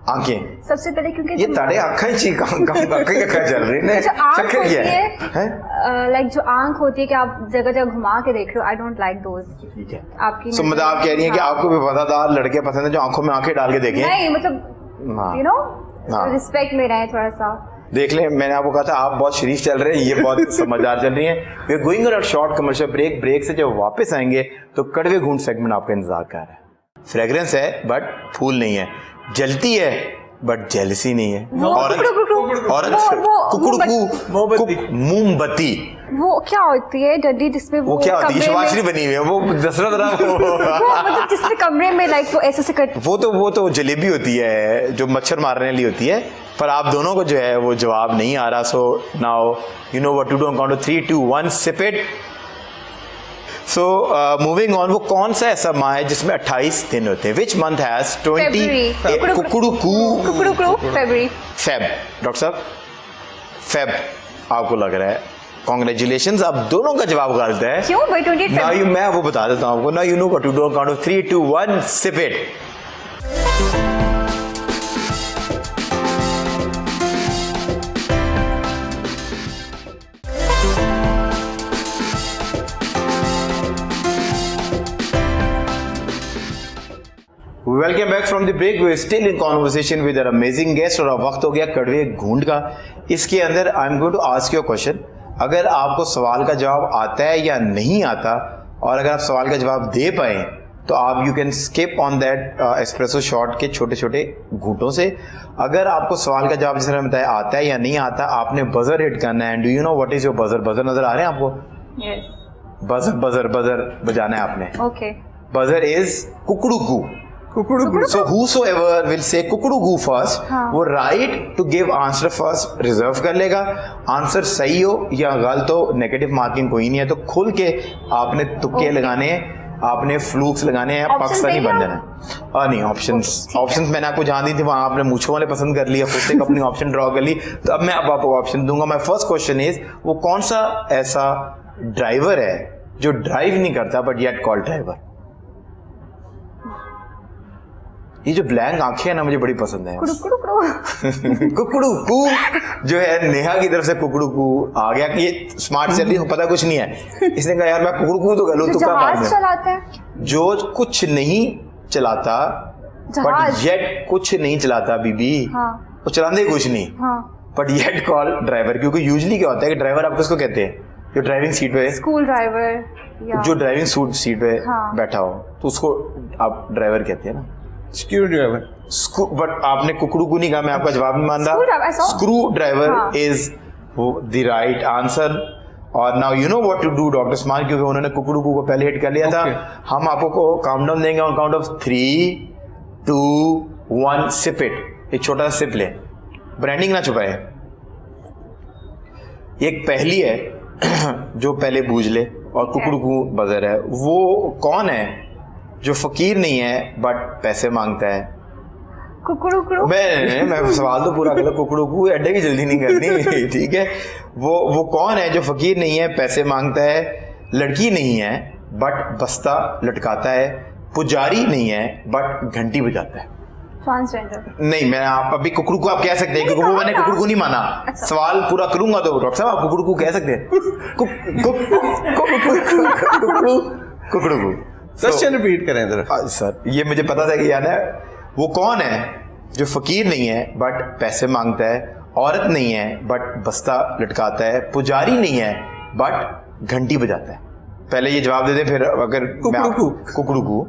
आंखें सबसे पहले, क्योंकि ये ताड़े आँखें ही चीज कहाँ चल रही है? जो आँख चक्कर होती क्या है, लाइक जो आंख होती है कि आप जगह जगह घुमा के देख रहे हो, आई डोंट लाइक दोज। ठीक है, आपकी तो मतलब आप कह रही हैं कि आपको भी वफादार लड़के पसंद है जो आंखों में आंखें डाल के देखें? नहीं, मतलब हाँ। यू नो हाँ। रिस्पेक्ट में रहे थोड़ा सा। देख लें, मैंने आपको कहा था आप बहुत शरीफ चल रहे हैं, ये बहुत समझदार चल रही हैं। We are going on a short commercial break. Break से जब वापस आएंगे तो कड़वे घूंट सेगमेंट आपका इंतजार कर रहा है। फ्रेग्रेंस है बट फूल नहीं है, जलती है बट जेलसी नहीं है। औरत मोमबत्ती वो क्या होती है डड्डी, जिसमें वो क्या होती है? शिवाश्री बनी हुई है वो, दशरथ राम मतलब जिसमें कमरे में लाइक वो ऐसे से कट। वो तो जलेबी होती है जो मच्छर मारने वाली होती है। पर आप दोनों को जो है वो जवाब नहीं आ रहा। So now you know what to do. Count of 3, 2, 1 sip it. So moving on, वो कौन सा ऐसा माह है जिसमें 28 दिन होते हैं? Which month has 20? कुकड़ू फरवरी। फेब। डॉक्टर साहब फेब आपको लग रहा है? कांग्रेचुलेशंस, आप दोनों का जवाब गलत है। क्यों भाई? 28 नाउ यू, मैं वो बता देता हूँ आपको। Now you know what to do. Count of 3, 2, 1 sip it. Welcome back from the break. We still in conversation with our amazing guest और अब वक्त हो गया कड़वे घूंट का। इसके अंदर I am going to ask you question. अगर आपको सवाल का जवाब आता है या नहीं आता, और अगर आप सवाल का जवाब दे पाए तो आप you can skip on that espresso shot के छोटे छोटे घूंटों से। अगर आपको सवाल का जवाब जिसने बताया आता है या नहीं आता, आपने बजर हिट करना है। And do you know what is your buzzer? Buzzer नजर आ रहे हैं आपको? यस। बजर बजर बजर बजाना है आपने। ओके। बजर इज कुकड़ू। So whosoever will say कुकड़ू first, हाँ। वो right to give answer first reserve कर लेगा। आंसर सही हो या गलत हो, नेगेटिव मार्किंग कोई नहीं है। तो खुल के आपने तुक्के लगाने हैं, आपने फ्लूक्स लगाने हैं, पाकिस्तानी बन जाना है। नहीं, ऑप्शंस मैंने आपको जहाँ दी थी वहाँ आपने मूंछों वाले पसंद कर लिया, खुद से अपनी ऑप्शन ड्रॉ कर ली। तो अब मैं अब आपको ऑप्शन दूंगा। माय फर्स्ट क्वेश्चन इज, वो कौन सा ऐसा ड्राइवर है जो ड्राइव नहीं करता बट येट कॉल्ड ड्राइवर? ये जो ब्लैंक आंखें है ना, मुझे बड़ी पसंद है। कुकड़ू कू जो है, नेहा की तरफ से कुकड़ू कू आ गया कि ये स्मार्ट से पता कुछ नहीं है। इसने कहा यार मैं कुकड़ू कू तो गलू, तो जहाज चलाते हैं जो कुछ नहीं चलाता बट येट कुछ नहीं चलाता बीबी। हाँ। वो चलाते कुछ नहीं, बट येट कॉल ड्राइवर। क्योंकि यूजली क्या होता है कि ड्राइवर आप किसको कहते हैं? जो ड्राइविंग सीट पे, स्कूल ड्राइवर, जो ड्राइविंग सीट पे बैठा हो तो उसको आप ड्राइवर कहते हैं ना, स्क्रू ड्राइवर। बट आपने कुकड़ू को नहीं कहा, मैं आपका जवाब नहीं मान रहा। Screwdriver is the right answer. और now you know what to do doctor smart, क्योंकि उन्होंने कुकड़ू को पहले हिट कर लिया था। हम आपको काउंट डाउन देंगे on count of 3, 2, 1 sip it. एक छोटा सा सिप ले, ब्रांडिंग ना छुपाए। एक पहली है जो पहले बूझ ले, और कुकड़ू को बजर है। वो कौन है जो फकीर नहीं है बट पैसे मांगता है? कुकड़ू। मैं सवाल तो पूरा कर लो। कुकड़ू को अड्डे की जल्दी नहीं करनी, ठीक है? वो कौन है जो फकीर नहीं है, पैसे मांगता है, लड़की नहीं है बट बस्ता लटकाता है, पुजारी नहीं है बट घंटी बजाता है। ट्रांसजेंडर। नहीं, मैं आप अभी कुकड़ू को आप कह सकते हैं क्योंकि वो मैंने कुकड़ू को नहीं माना। अच्छा। सवाल पूरा करूंगा तो डॉक्टर साहब आप कुकड़ू को कह सकते हैं। कुकड़ू को क्वेश्चन रिपीट करें जरा। सर ये मुझे पता था कि याद है, वो कौन है जो फकीर नहीं है बट पैसे मांगता है, औरत नहीं है बट बस्ता लटकाता है, पुजारी नहीं है बट घंटी बजाता है? पहले ये जवाब दे दें, फिर अगर कुकड़ू को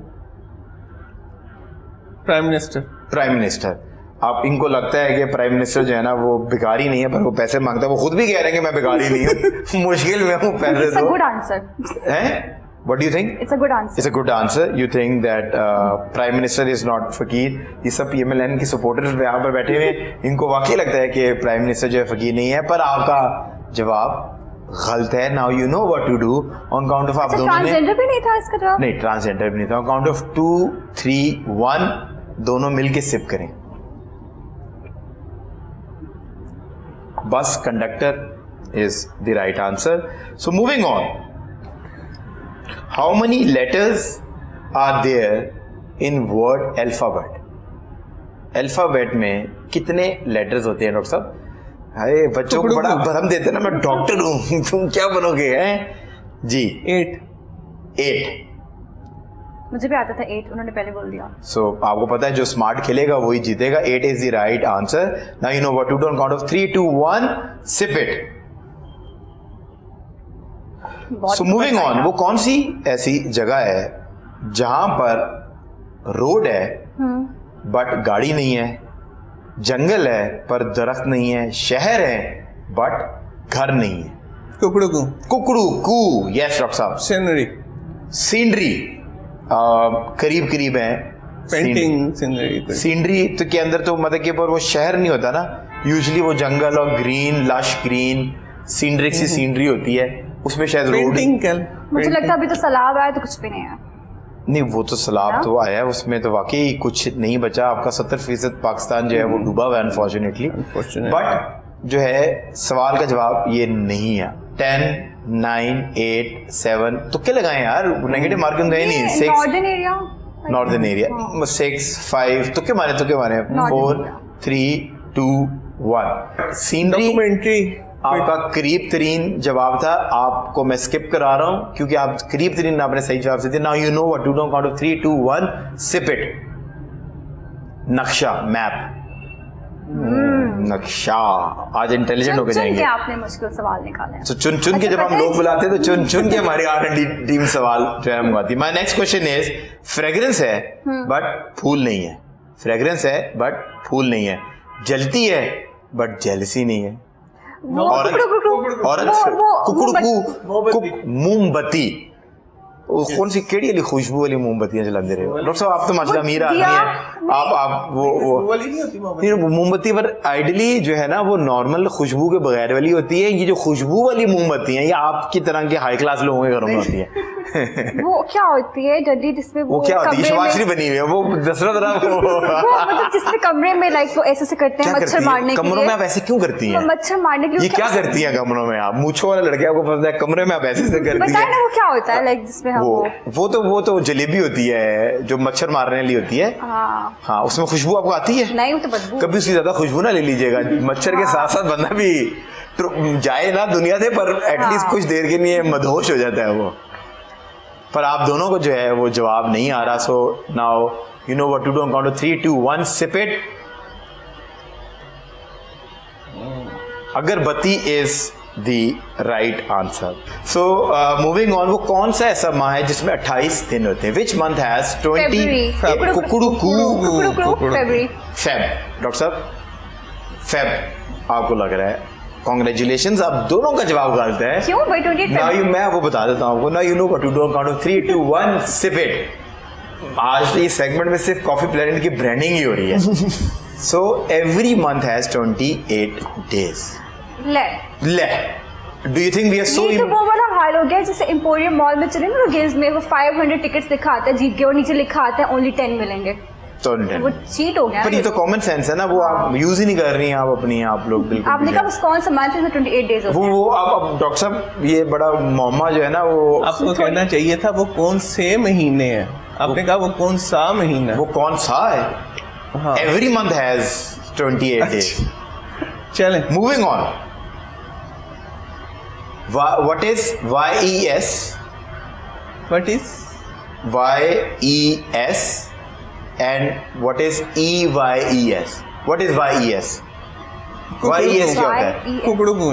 प्राइम मिनिस्टर। Prime minister. आप इनको लगता है कि प्राइम मिनिस्टर जो है ना वो भिखारी नहीं है पर वो पैसे मांगता है, वो खुद भी कह रहे हैं कि मैं भिखारी नहीं हूँ, मुश्किल में हूँ, पैसे इट्स अ दो। Good answer. हैं? What do you think? It's a good answer. It's a good answer. You think that Prime Minister is not फकीर? ये सब PMLN की सपोर्टर्स यहाँ पर बैठे हुए हैं, इनको वाकई लगता है कि प्राइम मिनिस्टर जो है फकीर नहीं है, पर आपका जवाब गलत है। Now you know what to do. On count of आप दोनों ने ट्रांसजेंडर भी नहीं था इसका जवाब? नहीं, ट्रांसजेंडर भी नहीं था। On count of 2, 3, 1 दोनों मिलके सिप करें। Bus conductor is the right answer. So moving on. How many letters are there in word alphabet? Alphabet में कितने letters होते हैं डॉक्टर साहब? हाय बच्चों को बड़ा भरम देते हैं ना, मैं डॉक्टर हूँ, तुम क्या बनोगे हैं? जी 8। मुझे भी आता था 8, उन्होंने पहले बोल दिया। So आपको पता है जो स्मार्ट खेलेगा वही जीतेगा। 8 is the right answer. Now you know what to do on count of 3, 2, 1 sip it. So moving on, वो कौन सी ऐसी जगह है जहां पर रोड है बट गाड़ी नहीं है, जंगल है पर दरख्त नहीं है, शहर है बट घर नहीं है? कुकड़ू कुकड़ू। यस डॉक्टर साहब। सीनरी करीब करीब है। पेंटिंग सीनरी तो के अंदर तो मतलब के पर वो शहर नहीं होता ना, यूजुअली वो जंगल और ग्रीन, लश ग्रीन सीनरी सी सीनरी होती है, उसमें शायद रोड। मुझे लगता है अभी तो सैलाब आया तो कुछ भी नहीं है। नहीं, वो तो सैलाब तो आया है, उसमें तो वाकई कुछ नहीं बचा। आपका 70% पाकिस्तान जो है वो डूबा हुआ है अनफॉर्चुनेटली। बट जो है सवाल का जवाब ये नहीं है। 10, 9, 8, 7 तुक्के लगाए यार, नेगेटिव मार्किंग तो है नहीं। 6 नॉर्दर्न एरिया 6, 5 तुक्के मारे 4, 3, 2, 1 सीनरी आपका करीब तरीन जवाब था। आपको मैं स्किप करा रहा हूं क्योंकि आप करीब तरीन आपने सही जवाब से दिया। Now you know what to do, count of 3, 2, 1 sip it. नक्शा, मैप। नक्शा। आज इंटेलिजेंट होके जाएंगे। आपने मुश्किल सवाल निकाले हैं। तो चुन चुन के जब हम लोग बुलाते हैं तो चुन चुन के हमारी R&D टीम सवाल जो है मंगवाती है। My next question is, fragrance है बट फूल नहीं है। फ्रेग्रेंस है बट फूल नहीं है, जलती है बट जेलसी नहीं है। मोमबत्ती। कौन सी केड़ी वाली खुशबू वाली मोमबत्तियां जलाते रहे हो डॉक्टर साहब? आप तो माशाल्लाह अमीर आदमी है। आप वो मोमबत्ती पर आइडियली जो है ना वो नॉर्मल खुशबू के बगैर वाली होती है। ये जो खुशबू वाली मोमबत्ती है ये आपकी तरह के हाई क्लास लोगों के घरों में होती है। वो क्या होती है डड्डी जिसमें वो क्या होती है? शिवाश्री बनी हुई है वो दशरथ राम। वो मतलब जिसमें कमरे में लाइक वो ऐसे करते हैं मच्छर मारने के लिए। कमरों में आप ऐसे क्यों करती हैं? मच्छर मारने के लिए। ये क्या करती हैं कमरों में आप? मूंछों वाले लड़के आपको पता है कमरे में आप ऐसे से करती बताए ना वो क्या होता है लाइक जिसमें वो तो जलेबी होती है जो मच्छर मारने वाली होती है। हाँ उसमें खुशबू आपको आती है? नहीं, वो तो बदबू। कभी उसकी ज्यादा खुशबू ना ले लीजिएगा। मच्छर के साथ साथ बंदा भी जाए ना दुनिया से पर एटलीस्ट कुछ देर के लिए मदहोश हो जाता है वो। पर आप दोनों को जो है वो जवाब नहीं आ रहा। So now you know what to do on count of 3, 2, 1 sip it. अगरबत्ती is the right answer. So moving on, वो कौन सा ऐसा माह है जिसमें 28 दिन होते हैं? Which month has 20? Feb. Doctor साहब फेब आपको लग रहा है? कॉन्ग्रेचुलेशंस, आप दोनों का जवाब गलत है। क्यों भाई? 28 मैं वो बता देता हूँ आपको। Now you know what to do on count of 3, 2, 1 sip it. आज इस सेगमेंट में सिर्फ कॉफी प्लेनेट की ब्रांडिंग ही हो रही है। So every month has 28 days. ले do you think we are so? ये तो वो वाला हाल हो गया जैसे एम्पोरियम मॉल में चले ना गेम्स में वो 500 टिकट्स लिखा आता है जीत गए और नीचे लिखा आता है ओनली 10 मिलेंगे। तो वो चीट हो गया पर ये तो कॉमन सेंस है ना, वो आप यूज ही नहीं कर रही हैं आप अपनी, आप लोग बिल्कुल आपने कहा उस कौन सा मंथ में 28 डेज होते हैं? वो अब डॉक्टर साहब ये बड़ा मोहम्मा जो है ना वो आपको कहना चाहिए था वो कौन से महीने हैं, आपने कहा वो कौन सा महीना वो कौन सा है? हाँ एवरी मंथ हैज 28 डेज. चलें Moving on. What is YES? What is YES and what is EYES? What is YES? YES क्या होता है? कुकड़ू को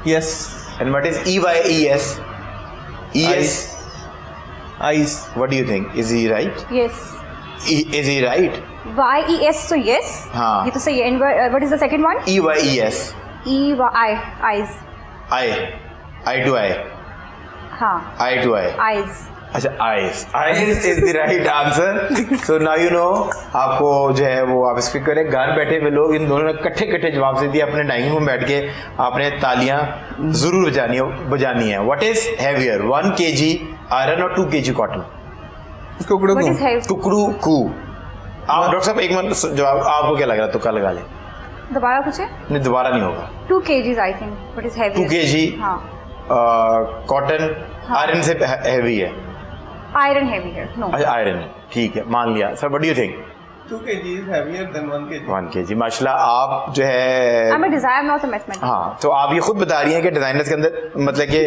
yes And what is EYES? ES. Ice What do you think? Is he right? Yes. Is he right? YES so yes. हाँ. ये तो सही है. And what is the second one? EYES. EY eyes. I to I. हाँ. I to I. Eyes. अच्छा eyes is the right answer. So now you know. आपको जो है वो आप इसके करें, घर बैठे हुए लोग इन दोनों ने इकट्ठे जवाब से दिए. अपने डाइनिंग रूम बैठ के आपने तालियां जरूर बजानी है. What is heavier, 1 kg iron or 2 kg cotton? Kukru What को is heavy? कुकड़ू कू. आप डॉक्टर साहब एक मिनट जवाब, आपको क्या लग रहा है? तुक्का लगा ले. दोबारा पूछे? नहीं दोबारा नहीं होगा. 2 kgs I think. What is heavy? 2 kg हाँ. कॉटन आयरन से हैवी है. Iron heavy है. No. अच्छा आयरन है, ठीक है मान लिया. Sir what do you think? 2 kg is heavier than 1 kg 1 kg. माशाल्लाह आप जो है I'm a designer not a mathematician. हाँ, तो आप ये खुद बता रही हैं कि डिजाइनर्स के अंदर मतलब कि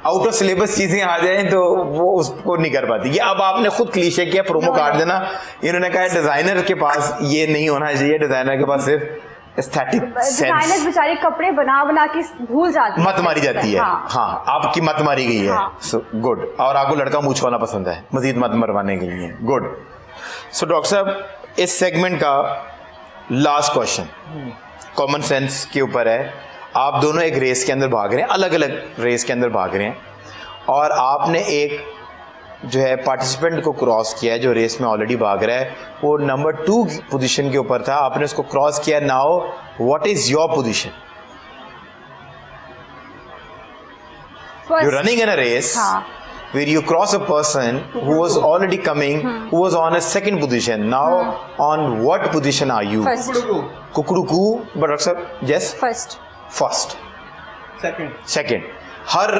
आउट ऑफ सिलेबस चीजें आ जाएं तो वो उसको नहीं कर पाती. ये अब आपने खुद क्लीशे किया, प्रोमो कार्ड देना. इन्होंने कहा डिजाइनर के पास ये नहीं होना चाहिए, डिजाइनर के पास सिर्फ एस्थेटिक डिजाइनर्स सेंस बेचारे कपड़े बना के भूल जाते हैं. मत मारी जाती है. हाँ. हाँ आपकी मत मारी गई है. हाँ. So good. और आपको लड़का मुंह छुआना पसंद है, मजीद मत मरवाने के लिए. गुड. सो डॉक्टर साहब इस सेगमेंट का लास्ट क्वेश्चन कॉमन सेंस के ऊपर है. आप दोनों एक रेस के अंदर भाग रहे हैं, अलग अलग रेस के अंदर भाग रहे हैं, और आपने एक जो है पार्टिसिपेंट को क्रॉस किया है जो रेस में ऑलरेडी भाग रहा है. वो नंबर 2 पोजीशन के ऊपर था, आपने उसको क्रॉस किया. Now what is your position? You're running in a race हाँ. where you cross a person who was already coming, who was on a second position. Now, on what position are you? First. Kukuruku, but Dr. Sir, yes? First. First. second हर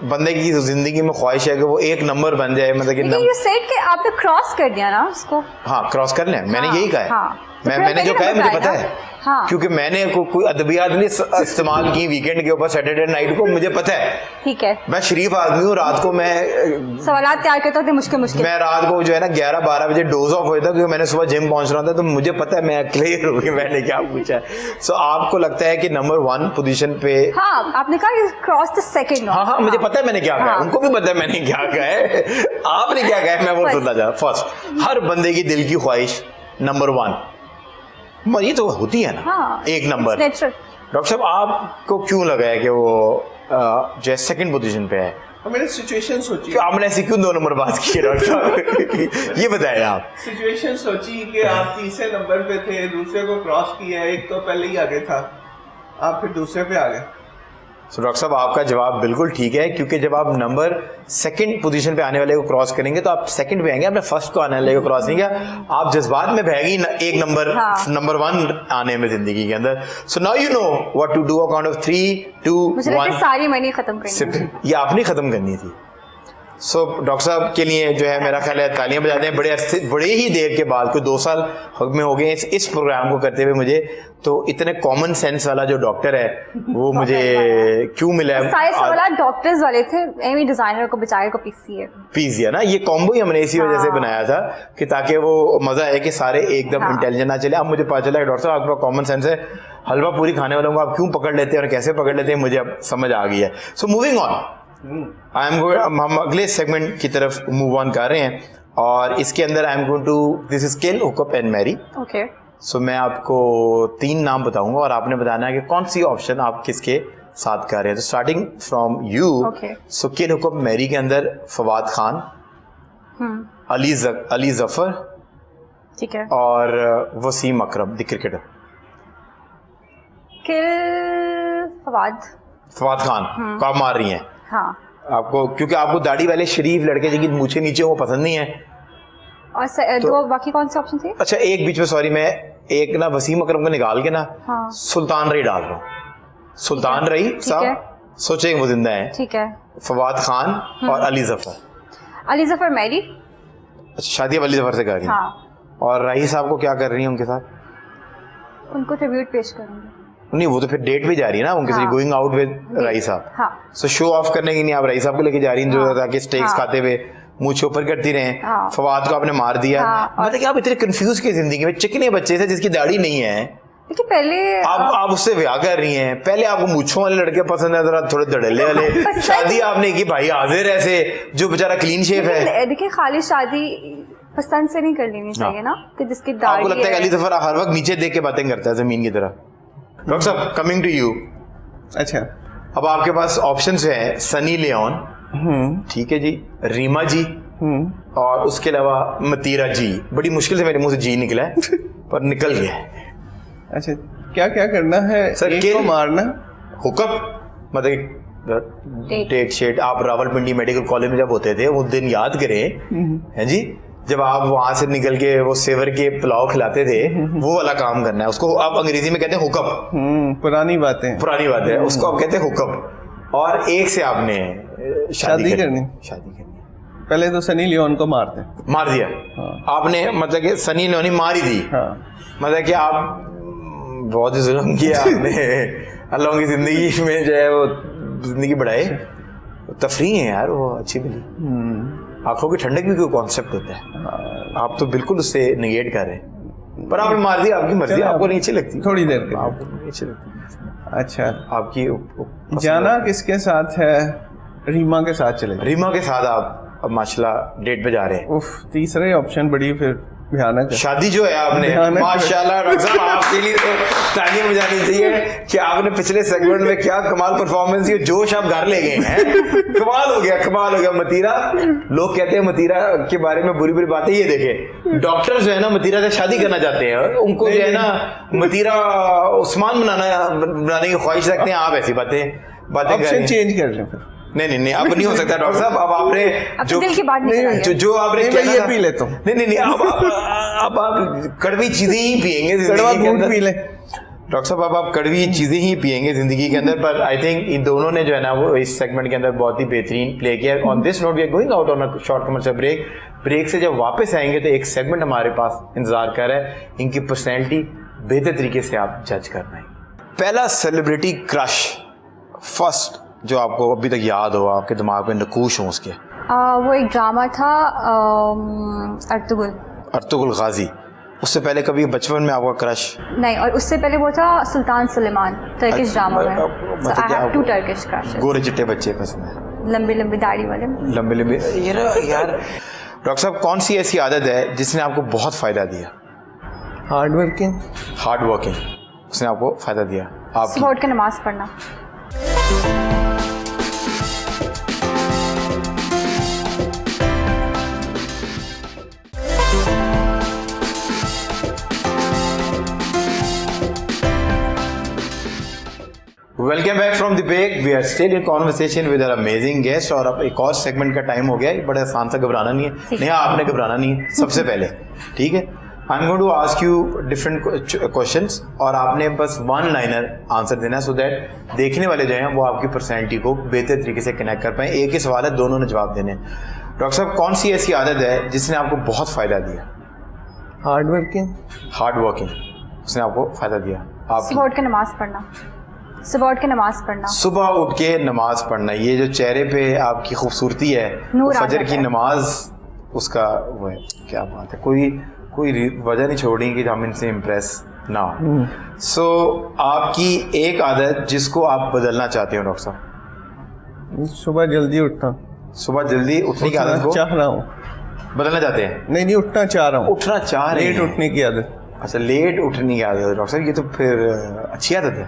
बंदे की जिंदगी में ख्वाहिश है कि वो एक नंबर बन जाए, मतलब कि लेकिन you said कि आपने क्रॉस कर दिया ना उसको. हाँ क्रॉस कर लें. मैंने हाँ, यही कहा है. हाँ. तो मैंने जो कहा है मुझे पता है. हाँ. क्योंकि मैंने कोई अदबियात नहीं इस्तेमाल की वीकेंड के ऊपर, सैटरडे नाइट को. मुझे पता है, ठीक है. मैं शरीफ आदमी हूँ. रात को मैं सवालात तैयार करते होते मुश्किल मैं रात को जो है ना 11-12 बजे डोज ऑफ होता क्योंकि मैंने सुबह जिम पहुंच रहा था. तो मुझे पता है, मैं क्लियर हो गया मैंने क्या पूछा है. सो आपको लगता है कि नंबर 1 पोजीशन पे? हाँ आपने कहा क्रॉस द सेकंड. हाँ मुझे पता है मैंने क्या कहा है. उनको भी पता है मैंने क्या कहा है. आपने क्या कहा है मैं वो सुनना चाहता. फर्स्ट, हर बंदे की दिल की ख्वाहिश नंबर 1. ये तो होती है ना. हाँ, एक नंबर. डॉक्टर साहब आपको क्यों लगा है कि वो जो सेकंड पोजीशन पे है? और मैंने सिचुएशन सोची. आपने ऐसी क्यों 2 नंबर बात की है डॉक्टर साहब? ये बताएं आप. सिचुएशन सोची कि आप तीसरे नंबर पे थे, दूसरे को क्रॉस किया, एक तो पहले ही आगे था, आप फिर दूसरे पे आ गए. तो डॉक्टर साहब आपका जवाब बिल्कुल ठीक है, क्योंकि जब आप नंबर 2nd पोजीशन पे आने वाले को क्रॉस करेंगे तो आप 2nd पे आएंगे, आपने फर्स्ट को आने वाले को क्रॉस नहीं किया. आप जज्बात में बहेगी एक नंबर. हाँ. नंबर 1 आने में जिंदगी के अंदर. So now you know what to do. A count of 3, 2, 1. सारी मैंने खत्म करनी. ये आपने खत्म करनी थी. सो डॉक्टर साहब के लिए जो है मेरा ख्याल है तालियां बजाते हैं. बड़े ही देर के बाद, कोई 2 साल में हो गए इस प्रोग्राम को करते हुए मुझे. तो इतने कॉमन सेंस वाला जो डॉक्टर है वो मुझे क्यों मिला है? सारे सवाल डॉक्टर्स वाले थे. एमी डिजाइनर को बेचारे को पीस दिया ना. ये कॉम्बो ही हमने इसी वजह से बनाया था कि ताकि वो मजा आए कि सारे एकदम इंटेलिजेंट ना चले. अब मुझे पता चला डॉक्टर साहब आपका कॉमन सेंस है. हलवा पूरी खाने वालों को आप क्यों पकड़ लेते हैं और कैसे पकड़ लेते हैं मुझे अब समझ आ गई है. सो मूविंग ऑन, हम अगले सेगमेंट की तरफ मूव ऑन कर रहे हैं और इसके अंदर I am going to this is kill, hook up and marry. Okay. So मैं आपको 3 नाम बताऊंगा और आपने बताना है कि कौन सी ऑप्शन आप किसके साथ कर रहे हैं. तो starting from you. So kill, hook up, marry के अंदर फवाद खान, अली जफर, ठीक है, और Wasim Akram the cricketer. Kill Fawad Khan को आप मार रही हैं. हाँ. आपको क्योंकि आपको दाढ़ी वाले शरीफ लड़के जिनकी मूछें नीचे वो पसंद नहीं है. और दो बाकी कौन से ऑप्शन थे? अच्छा एक बीच में, सॉरी, मैं एक ना वसीम अकरम को निकाल के ना हाँ। सुल्तान रही डाल रहा हूँ। सुल्तान रही साहब, सोचे वो जिंदा है। ठीक है। फवाद खान और अली जफर। अली जफर मैरिड। अच्छा, शादी अब अली जफर से कर रही हैं। हाँ। और राही साहब को क्या कर रही हैं उनके साथ? उनको ट्रिब्यूट पेश करूंगी। नहीं, वो तो फिर डेट भी जा रही है ना उनके साथ, गोइंग आउट विद राही साहब। हाँ। सो शो ऑफ करने की नहीं आप राही साहब को लेके जा रही हैं, जो ताकि स्टेक्स खाते हुए मुंह ऊपर करती रहे। हाँ। फवाद को आपने मार दिया। मतलब कि आप इतने कंफ्यूज की जिंदगी में, चिकने बच्चे से जिसकी दाढ़ी नहीं है, देखिए पहले आप उससे ब्याह कर रही हैं। पहले आपको मूंछों वाले लड़के पसंद है, जरा थोड़े धड़ल्ले वाले। शादी आपने की भाई हाजिर ऐसे जो बेचारा क्लीन शेव है। देखिए खाली शादी पसंद से नहीं कर लेनी चाहिए ना, कि जिसकी दाढ़ी आपको लगता है अली जफर हर वक्त नीचे देख के बातें करता है जमीन की तरह? डॉक्टर साहब, कमिंग टू यू। अच्छा, अब आपके पास ऑप्शंस है सनी लियोन, ठीक है जी, रीमा जी, और उसके अलावा मतीरा जी। बड़ी मुश्किल से मेरे मुंह से जी निकला है पर निकल गया है। अच्छा, क्या क्या करना है सर? एक को मारना, हुकअप, मतलब डेट शेट। आप रावलपिंडी मेडिकल कॉलेज में जब होते थे वो दिन याद करें, हैं जी, जब आप वहां से निकल के वो सेवर के पुलाव खिलाते थे, वो वाला काम करना है। उसको आप अंग्रेजी में कहते हैं हुकअप। पुरानी बातें है, उसको आप कहते हैं हुकअप। और एक से आपने शादी करनी। पहले तो सनी लियोन को मार दिया। आपने मतलब कि सनी लियोन ही मार ही दी। मतलब कि आप बहुत ही जुल्म किया आपने। अल्लाह की जिंदगी में जो है वो जिंदगी बढ़ाए। तफरीह है यार वो अच्छी भली। आंखों की ठंडक भी कोई कॉन्सेप्ट होता है, आप तो बिल्कुल उससे निगेट कर रहे हैं। पर आपने मार दिया, आपकी मर्जी, आपको नहीं अच्छी लगती। थोड़ी देर के आपको नहीं अच्छी लगती। अच्छा, आपकी जाना किसके साथ है? रीमा के साथ चले। रीमा के साथ आप अब माशाल्लाह डेट पे जा रहे हैं। उफ, तीसरे ऑप्शन बड़ी फिर भयानक है। शादी जो है आपने माशाल्लाह डॉक्टर साहब, आपके लिए तो तालियां बजानी चाहिए कि आपने पिछले सेगमेंट में क्या कमाल परफॉर्मेंस की, जोश आप घर ले गए हैं। कमाल हो गया मतीरा। लोग कहते हैं मतीरा के बारे में बुरी बुरी बातें, ये देखे डॉक्टर जो है ना मतीरा से शादी करना चाहते हैं, उनको जो है ना मतीरा उस्मान बनाने की ख्वाहिश रखते हैं। आप ऐसी बातें ऑप्शन चेंज कर लें फिर। नहीं, अब नहीं हो सकता डॉक्टर साहब। अब आपने जो दिल की बात नहीं, जो आपने ये पी लेता हूँ। नहीं, अब आप कड़वी चीजें ही पियेंगे जिंदगी के अंदर। पी ले डॉक्टर साहब, अब आप कड़वी चीजें ही पियेंगे जिंदगी के अंदर। पर आई थिंक इन दोनों ने जो है ना वो इस सेगमेंट के अंदर बहुत ही बेहतरीन प्ले किया। On this note we are going out on a short commercial break से जब वापस आएंगे तो एक सेगमेंट हमारे पास इंतजार कर रहा है। इनकी पर्सनैलिटी बेहतर तरीके से आप जज कर पाएंगे। पहला सेलिब्रिटी क्रश, फर्स्ट जो आपको अभी तक याद हो, आपके दिमाग में नकूश हो उसके? वो एक ड्रामा था अर्तुगरुल गाजी। उससे पहले कभी बचपन में आपका क्रश? नहीं, और उससे पहले वो था सुल्तान सुलेमान, टर्किश ड्रामा में। I have two Turkish crushes. गोरे चिट्टे बच्चे पसंद है, लंबी लंबी दाढ़ी वाले। लंबी यार डॉक्टर साहब, कौन सी ऐसी आदत है जिसने आपको बहुत फायदा दिया? Hard working. उसने आपको फायदा दिया। आप सुबह उठ के नमाज पढ़ना। Welcome back from the break. We are still in conversation with our amazing guest. और अब एक और सेगमेंट का टाइम हो गया है। बड़ा आसान सा, घबराना नहीं है। नहीं, आपने घबराना नहीं है सबसे पहले, ठीक है? I am going to ask you different questions और आपने बस वन लाइनर आंसर देना है, सो दैट देखने वाले जो हैं वो आपकी पर्सनैलिटी को बेहतर तरीके से कनेक्ट कर पाएं। एक ही सवाल है, दोनों ने जवाब देने। डॉक्टर साहब, कौन सी ऐसी आदत है जिसने आपको बहुत फ़ायदा दिया? Hard working. उसने आपको फ़ायदा दिया। आप सुबह उठ के नमाज पढ़ना। सुबह उठ के नमाज पढ़ना। ये जो चेहरे पे आपकी खूबसूरती है, फजर की नमाज, उसका वो है। क्या बात है, कोई वजह नहीं छोड़ी कि हम इनसे इम्प्रेस ना हो। सो आपकी एक आदत जिसको आप बदलना चाहते हो डॉक्टर साहब? सुबह जल्दी उठना। सुबह जल्दी उठने की आदत को चाह रहा हूँ, बदलना चाहते हैं? नहीं, उठना चाह रहा हूँ। उठना चाह रहे हैं, लेट उठने की आदत। अच्छा, लेट उठने की आदत डॉक्टर साहब, ये तो फिर अच्छी आदत है।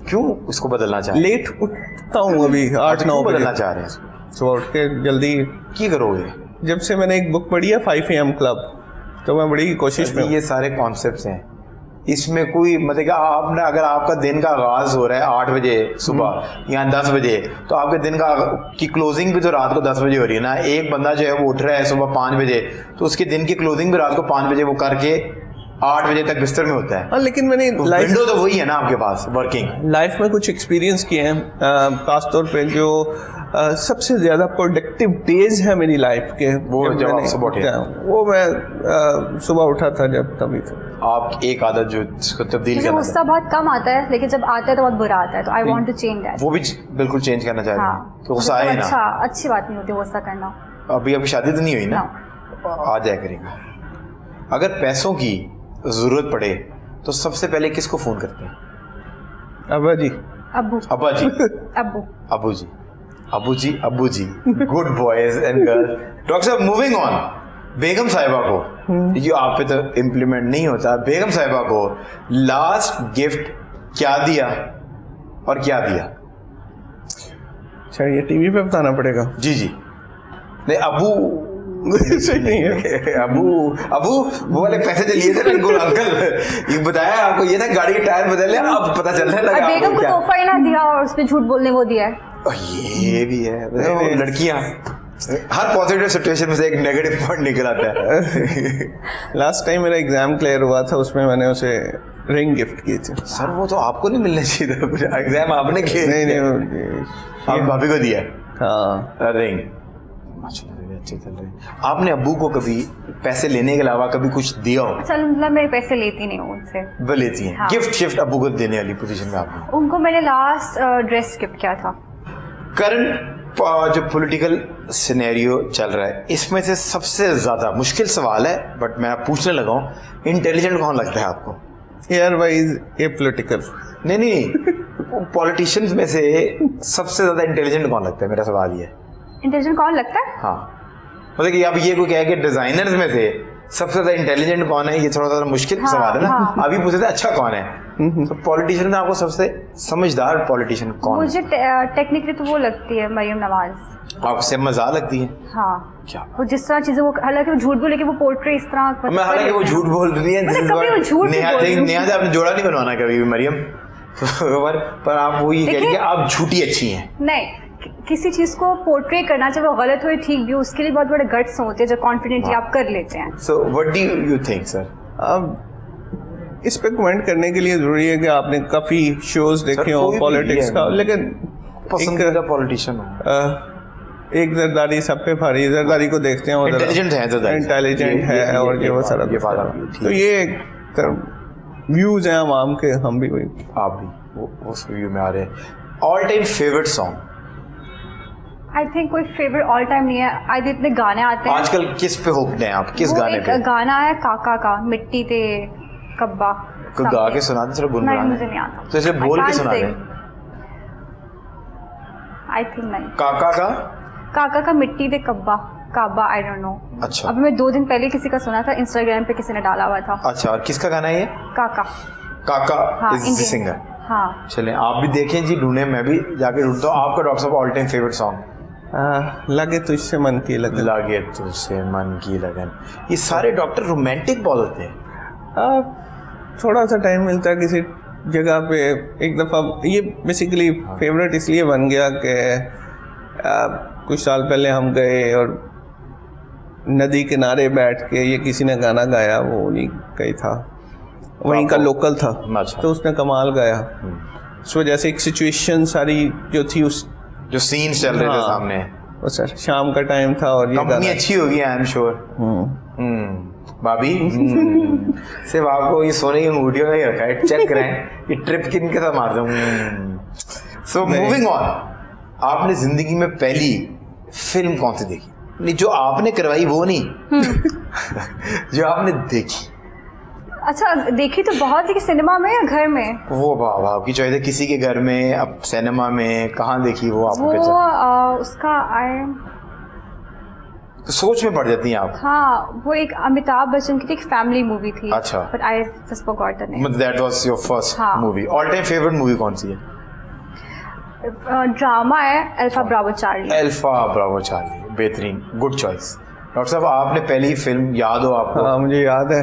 क्यों उसको बदलना चाह रहे हैं? लेट उठता हूँ अभी 8-9 बदलना चाह रहे हैं? सुबह उठ के जल्दी की करोगे? जब से मैंने एक बुक पढ़ी है 5 AM क्लब, तो मैं बड़ी कोशिश में। ये सारे कॉन्सेप्ट्स हैं इसमें कोई मतलब कि आपने अगर आपका दिन का आगाज हो रहा है 8 बजे सुबह या 10 बजे, तो आपके दिन का की क्लोजिंग भी तो रात को 10 बजे हो रही है ना। एक बंदा जो है वो उठ रहा है सुबह 5 बजे, तो उसके दिन की क्लोजिंग भी रात को 5 बजे वो करके 8 बजे तक बिस्तर में होता है। हाँ, लेकिन मैंने विंडो तो वही है ना आपके पास वर्किंग लाइफ में कुछ एक्सपीरियंस किए हैं, खासतौर पे जो सबसे ज़्यादा प्रोडक्टिव डेज है मेरी लाइफ के, वो जब आप सुबह उठे। वो मैं सुबह उठा था जब, तभी था। आप एक आदत जो इसको तब्दील मुझे करना गुस्सा बहुत कम आता है, लेकिन जब आता है तो बहुत बुरा आता है, तो I want to change that. वो भी बिल्कुल चेंज करना चाह रहे हैं हाँ, तो गुस्सा आए ना। अच्छा, अच्छी बात नहीं होती गुस्सा करना। अभी आपकी शादी तो नहीं हुई ना? आ जाया करेगा। अगर पैसों की जरूरत पड़े तो सबसे पहले किसको फोन करते हैं? अब्बा जी। अब्बू। अब्बा जी। अब्बू। अबू जी, अबू जी, अबू जी। Good boys and girl. Doctor साहब मूविंग ऑन, बेगम साहिबा को, ये आप पे तो इम्प्लीमेंट नहीं होता, बेगम साहिबा को लास्ट गिफ्ट क्या दिया और क्या दिया? अच्छा, ये टीवी पे बताना पड़ेगा? जी जी। नहीं, अबू सही नहीं है। अबू अबू वो वाले पैसे जो लिए थे ना अंकुल अंकल, ये बताया आपको, ये ना गाड़ी के टायर बदल लिया, अब पता चल रहा है लगा बेगम को तोहफा ही ना दिया और उसमें झूठ बोलने वो दिया है। ये भी है, लड़कियां हर पॉजिटिव सिचुएशन में से एक नेगेटिव पॉइंट निकल आता है। लास्ट टाइम मेरा एग्जाम क्लियर हुआ था, उसमें मैंने उसे रिंग गिफ्ट की थी। सर वो तो आपको नहीं मिलना चाहिए था, एग्जाम आपने किया। नहीं, आप भाभी को दिया? हाँ, रिंग। अच्छे चल रहे। आपने अब्बू को कभी पैसे लेने के अलावा कभी कुछ दिया हो? अच्छा, मतलब मैं पैसे लेती नहीं हूँ उनसे। वो लेती हैं? हाँ। गिफ्ट शिफ्ट अब्बू को देने वाली पोजीशन में आपने? उनको मैंने लास्ट ड्रेस गिफ्ट किया था। करंट जो पॉलिटिकल सिनेरियो चल रहा है, इसमें से सबसे ज्यादा मुश्किल सवाल है, बट मैं पूछने लगा हूँ, इंटेलिजेंट कौन लगता है आपको? एयर वाइज ए पोलिटिकल। नहीं, पॉलिटिशियंस में से सबसे ज्यादा इंटेलिजेंट कौन लगता है, मेरा सवाल ये है। इंटेलिजेंट कौन लगता है? हाँ, मतलब कि अब ये कोई कहे कि डिजाइनर्स में से सबसे ज्यादा इंटेलिजेंट कौन है, ये थोड़ा सा मुश्किल सवाल है ना। हाँ। अभी पूछे थे अच्छा कौन है, तो पॉलिटिशियन में आपको सबसे समझदार पॉलिटिशियन कौन है? मुझे टेक्निकली तो वो लगती है मरियम नवाज। आपसे मजा लगती है? हाँ, क्या वो जिस तरह चीजें, वो हालांकि वो झूठ बोले कि वो पोर्ट्रे इस तरह, मैं हालांकि वो झूठ बोल रही है, मतलब कभी वो झूठ नहीं बोल रही। नेहा से आपने जोड़ा नहीं बनवाना कभी भी मरियम। पर आप वो ये कह रही हैं कि आप झूठी अच्छी हैं। नहीं, किसी चीज को पोर्ट्रे करना, चाहे वो गलत हो या ठीक भी हो, उसके लिए बहुत बड़े गट्स होते हैं जो कॉन्फिडेंटली आप कर लेते हैं। So what do you think sir? अब इस पे कमेंट करने के लिए जरूरी है कि आपने काफी शोज देखे हो पॉलिटिक्स का, लेकिन पसंदीदा पॉलिटिशियन हो? एक जरदारी सब पे भारी, जरदारी को देखते हैं, इंटेलिजेंट है, इंटेलिजेंट है और ये वो सारा, तो ये व्यूज हैं आवाम के, हम भी वही, आप भी उस व्यू में आ रहे हैं। All time favourite song? I think कोई फेवरेट ऑल टाइम नहीं है, आई इतने गाने आते हैं आजकल। किस पे होपते हैं आप, किस गाने पे? गाना है काका का, मिट्टी ते कब्बा। कोई गा के सुना दे, थोड़ा गुनगुना। मुझे नहीं आता, तो इसे बोल के सुना दे। आई थिंक नहीं। काका का मिट्टी ते कब्बा, काबा, आई डोंट नो। अच्छा, अभी मैं 2 दिन पहले किसी का सुना था, इंस्टाग्राम पे किसी ने डाला हुआ था। अच्छा, और किसका गाना है ये? काका हाँ, इज द सिंगर। हाँ, चलें आप भी देखें जी, ढूंढे, मैं भी जाके ढूंढता हूँ। आपका डॉक्टर साहब ऑल टाइम फेवरेट सॉन्ग? लगे तुझसे मन की लगन। लगे तुझसे मन की लगन। ये सारे डॉक्टर रोमांटिक बहुत होते हैं। थोड़ा सा टाइम मिलता है किसी जगह पे एक दफ़ा, ये बेसिकली फेवरेट इसलिए बन गया कि कुछ साल पहले हम गए और नदी किनारे बैठ के ये किसी ने गाना गाया, वो उन्हीं का ही था, वहीं का लोकल था। अच्छा। तो उसने कमाल गाया। इस वजह से एक सिचुएशन सारी जो थी, उस जो सीन्स चल रहे थे सामने, वो सर शाम का टाइम था और ये कंपनी अच्छी होगी आई एम श्योर। भाभी सिर्फ आपको ये सोने की अंगूठियों में ही रखा है, चेक करें ये ट्रिप किन के साथ मारता हूँ। सो मूविंग ऑन, आपने जिंदगी में पहली फिल्म कौन सी देखी? नहीं, जो आपने करवाई वो नहीं, जो आपने देखी। अच्छा, देखी तो बहुत, देखी सिनेमा में या घर में? वो वाह आपकी चॉइस है, किसी के घर में, अब सिनेमा में, कहाँ देखी वो आपको? वो उसका सोच में पड़ जाती हैं आप। हाँ, वो एक अमिताभ बच्चन की एक फैमिली मूवी थी। अच्छा, but I just forgot the name. That was your first movie. All time favourite movie कौन सी है? ड्रामा है alpha Bravo Charlie. Alpha Bravo Charlie, बेहतरीन, गुड चॉइस। डॉक्टर साहब आपने पहली फिल्म याद हो आपको? हाँ, मुझे याद है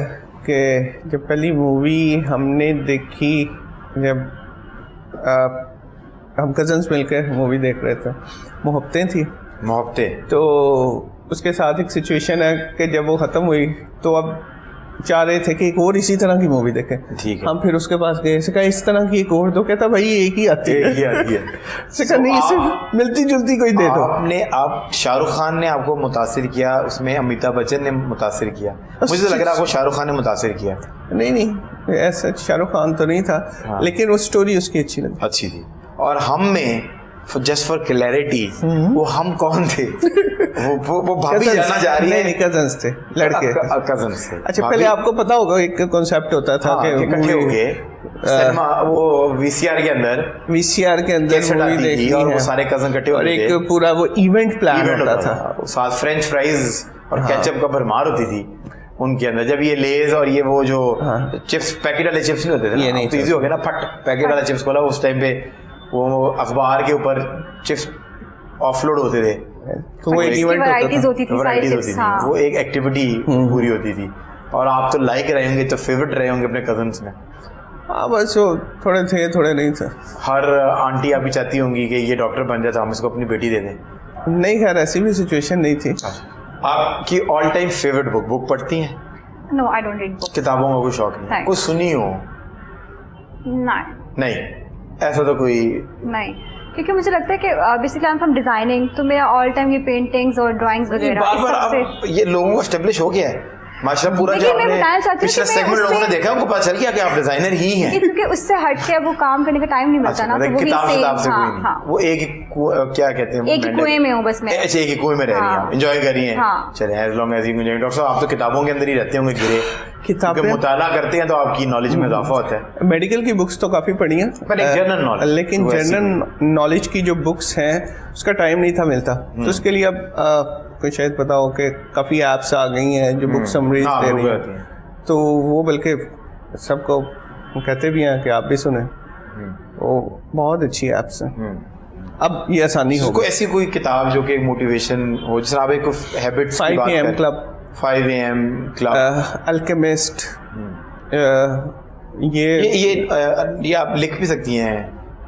कि जब पहली मूवी हमने देखी, जब हम कजन्स मिलकर मूवी देख रहे थे, मोहब्बतें थी, मोहब्बतें, तो उसके साथ एक सिचुएशन है कि जब वो ख़त्म हुई तो अब चाह रहे थे कि एक और इसी तरह की मूवी देखें। ठीक है। हम फिर उसके पास गए, कहा इस तरह की एक और दो, कहता भाई एक ही आती है, कहा नहीं इसे मिलती जुलती कोई दे दो। आप शाहरुख खान ने आपको मुतासिर किया, उसमें अमिताभ बच्चन ने मुतासिर किया, मुझे तो लग रहा है आपको शाहरुख खान ने मुतासिर किया। नहीं ऐसा शाहरुख खान तो नहीं था, हाँ। लेकिन वो स्टोरी उसकी अच्छी लगी, अच्छी थी। और हम में जस्ट फॉर क्लैरिटी, वो हम कौन थे? वो भाभी जाना जा रही है। नहीं कजन्स थे, लड़के कजन्स थे। अच्छा पहले आपको पता होगा एक कॉन्सेप्ट होता था कि इकट्ठे हो गए वो वीसीआर के अंदर मूवी देखनी और है, वो सारे कजन इकट्ठे और एक पूरा वो इवेंट प्लान होता था, साथ फ्रेंच फ्राइज और केचप का भरमार होती थी उनके अंदर। जब ये लेज और ये वो जो चिप्स, पैकेट वाले चिप्स नहीं होते थे, ये नहीं तो इजी हो गया ना, फट पैकेट वाला चिप्स खोला, उस टाइम पे वो अखबार के ऊपर चिप्स ऑफलोड होते थे, तो वो एक इवेंट वैराइटीज होती थी, वैराइटीज होती थी, वो एक एक्टिविटी पूरी होती थी। और आप तो लाइक रहे होंगे, तो फेवरेट रहे होंगे अपने कजन्स में। हाँ बस वो थोड़े थे थोड़े नहीं थे। हर आंटी आपकी चाहती होंगी कि ये डॉक्टर बन जाए तो हम इसको अपनी बेटी दे दें। नहीं खैर ऐसी भी सिचुएशन नहीं थी। आपकी ऑल टाइम फेवरेट बुक पढ़ती हैं? No I don't read books. किताबों का कोई शौक नहीं? कोई सुनी हो? नहीं, ऐसा तो कोई नहीं, क्योंकि मुझे लगता है कि basically I am from designing, तो मेरा ऑल टाइम ये पेंटिंग्स और ड्राइंग्स वगैरह बार ये लोगों को एस्टेब्लिश हो गया है माशाल्लाह पूरा। जो आपने पिछला सेगमेंट लोगों ने देखा, उनको पता चल गया कि आप डिजाइनर ही हैं, क्योंकि उससे हट के अब वो काम करने का टाइम नहीं मिलता ना, तो वो भी सेम। हाँ, वो एक क्या कहते हैं, एक ही कुएं में हूँ बस मैं। अच्छा, एक ही कुएं में रह रही हैं, एंजॉय कर रही हैं। चले as long as you enjoy. Doctor साहब आप तो किताबों के अंदर ही रहते होंगे घिरे, किताबें मुताला करते हैं तो आपकी नॉलेज में इजाफा होता है। मेडिकल की बुक्स तो काफ़ी पढ़ी हैं, पर एक जनरल नॉलेज, लेकिन जनरल नॉलेज की जो बुक्स हैं उसका टाइम नहीं था मिलता, तो उसके लिए अब कोई शायद पता हो कि काफ़ी ऐप्स आ गई हैं जो बुक समरीज दे रही हैं, तो वो बल्कि सबको कहते भी हैं कि आप भी सुने, वो बहुत अच्छी ऐप्स हैं। अब ये आसानी हो, ऐसी कोई किताब जो कि मोटिवेशन हो, जैसे आप एक habits 5 AM club, 5 AM club, alchemist, ये आप लिख भी सकती हैं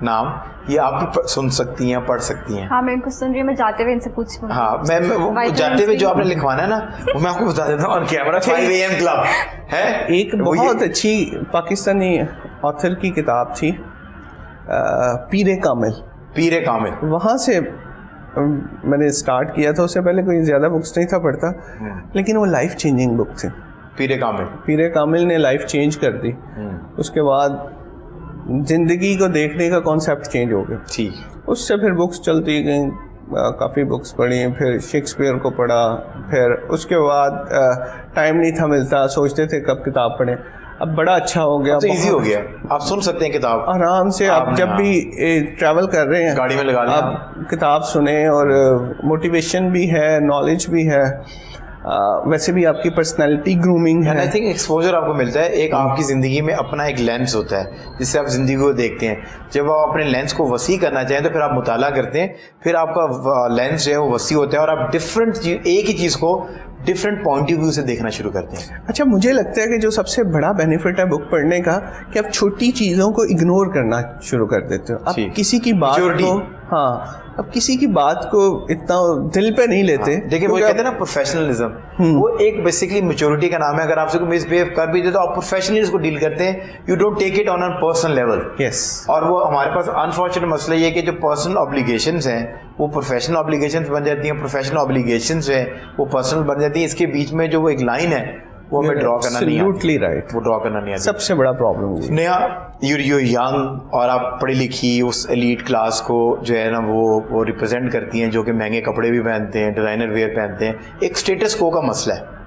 नाम, ये आप भी सुन सकती हैं, पढ़ सकती हैं। हाँ मैं इनको सुन रही हूँ, मैं जाते हुए इनसे पूछ लूँगी। हाँ मैं जाते हुए जो आपने लिखवाना है ना, वो मैं आपको बता देता हूँ ऑन कैमरा। 5 AM क्लब है एक बहुत अच्छी पाकिस्तानी ऑथर की किताब थी, पीरे कामिल। वहाँ से मैंने स्टार्ट किया था, उससे पहले कोई ज़्यादा बुक्स नहीं था पढ़ता, लेकिन वो लाइफ चेंजिंग बुक थी। पीरे कामिल ने लाइफ चेंज कर दी, उसके बाद जिंदगी को देखने का कॉन्सेप्ट चेंज हो गया। ठीक, उससे फिर बुक्स चलती गई, काफ़ी बुक्स पढ़ी, फिर शेक्सपियर को पढ़ा, फिर उसके बाद टाइम नहीं था मिलता, सोचते थे कब किताब पढ़ें, अब बड़ा अच्छा हो गया, तो इजी हो गया, आप सुन सकते हैं किताब आराम से। आप जब भी ट्रैवल कर रहे हैं गाड़ी में लगा लें, आप किताब सुने, और मोटिवेशन भी है, नॉलेज भी है, वैसे भी आपकी पर्सनैलिटी ग्रूमिंग है। आई थिंक एक्सपोजर आपको मिलता है, एक आपकी ज़िंदगी में अपना एक लेंस होता है जिससे आप ज़िंदगी को देखते हैं। जब आप अपने लेंस को वसी करना चाहें तो फिर आप मुताला करते हैं, फिर आपका लेंस जो है वो वसी होता है और आप डिफरेंट एक ही चीज़ को डिफरेंट पॉइंट ऑफ व्यू से देखना शुरू करते हैं। अच्छा, मुझे लगता है कि जो सबसे बड़ा बेनिफिट है बुक पढ़ने का, कि आप छोटी चीज़ों को इग्नोर करना शुरू कर देते हो। आप किसी की बात को, हाँ, अब किसी की बात को इतना दिल पे नहीं लेते। देखिए वो कहते हैं ना प्रोफेशनलिज्म, वो एक बेसिकली मैच्योरिटी का नाम है। अगर आपसे कोई मिसबिहेव कर भी दे तो आप प्रोफेशनली उसको डील करते हैं, you don't take it on a personal level. Yes. और वो हमारे पास अनफॉर्चुनेट मसला ये है कि जो पर्सनल ऑब्लिगेशंस हैं वो प्रोफेशनल ऑब्लिगेशंस बन जाती हैं, प्रोफेशनल ऑब्लिगेशंस हैं वो पर्सनल बन जाती हैं। इसके बीच में जो वो एक लाइन है वो हमें ड्रॉ करना नहीं आता। राइट, वो ड्रॉ करना नहीं आता। सबसे बड़ा प्रॉब्लम नया यू यंग और आप पढ़ी लिखी उस एलीट क्लास को जो है ना वो रिप्रेजेंट करती हैं, जो कि महंगे कपड़े भी पहनते हैं, डिज़ाइनर वेयर पहनते हैं। एक स्टेटस को का मसला है,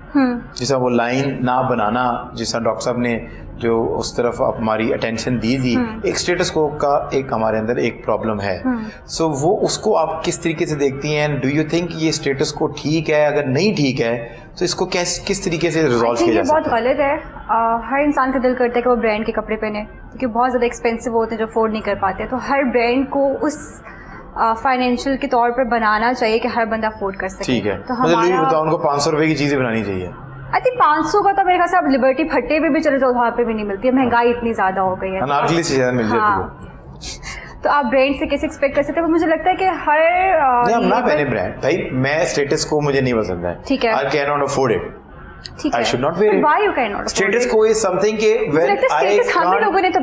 जिसका वो लाइन ना बनाना, जिसका डॉक्टर साहब ने जो उस तरफ हमारी अटेंशन दी थी, एक स्टेटस को का एक हमारे अंदर एक प्रॉब्लम है। सो वो उसको आप किस तरीके से देखती हैं? डू यू थिंक ये स्टेटस को ठीक है? अगर नहीं ठीक है तो इसको किस तरीके से रिजॉल्व किया जा सकता है? बहुत गलत है। हर इंसान का दिल करता है कि वो ब्रांड के कपड़े पहने, क्योंकि बहुत ज़्यादा एक्सपेंसिव होते हैं जो अफोर्ड नहीं कर पाते। तो हर ब्रांड को उस फाइनेंशियल के तौर पर बनाना चाहिए कि हर बंदा अफोर्ड कर सके। ठीक है, तो मतलब बताओ उनको 500 रुपए की चीज़ें बनानी चाहिए। आई थिंक 500 का तो मेरे ख्याल से आप लिबर्टी फट्टे पे भी चले जाओ, वहाँ पे भी नहीं मिलती है, महंगाई इतनी ज़्यादा हो गई है। अनारकली से ज़्यादा मिल जाती है। हाँ, तो आप ब्रांड से कैसे एक्सपेक्ट कर सकते हैं? मुझे लगता है कि हर नहीं, हम ना पहने ब्रांड भाई, मैं स्टेटस को मुझे नहीं पसंद है, ठीक है, I can not afford it, ठीक I है, should not wear it. Why you cannot? Status quo is something के when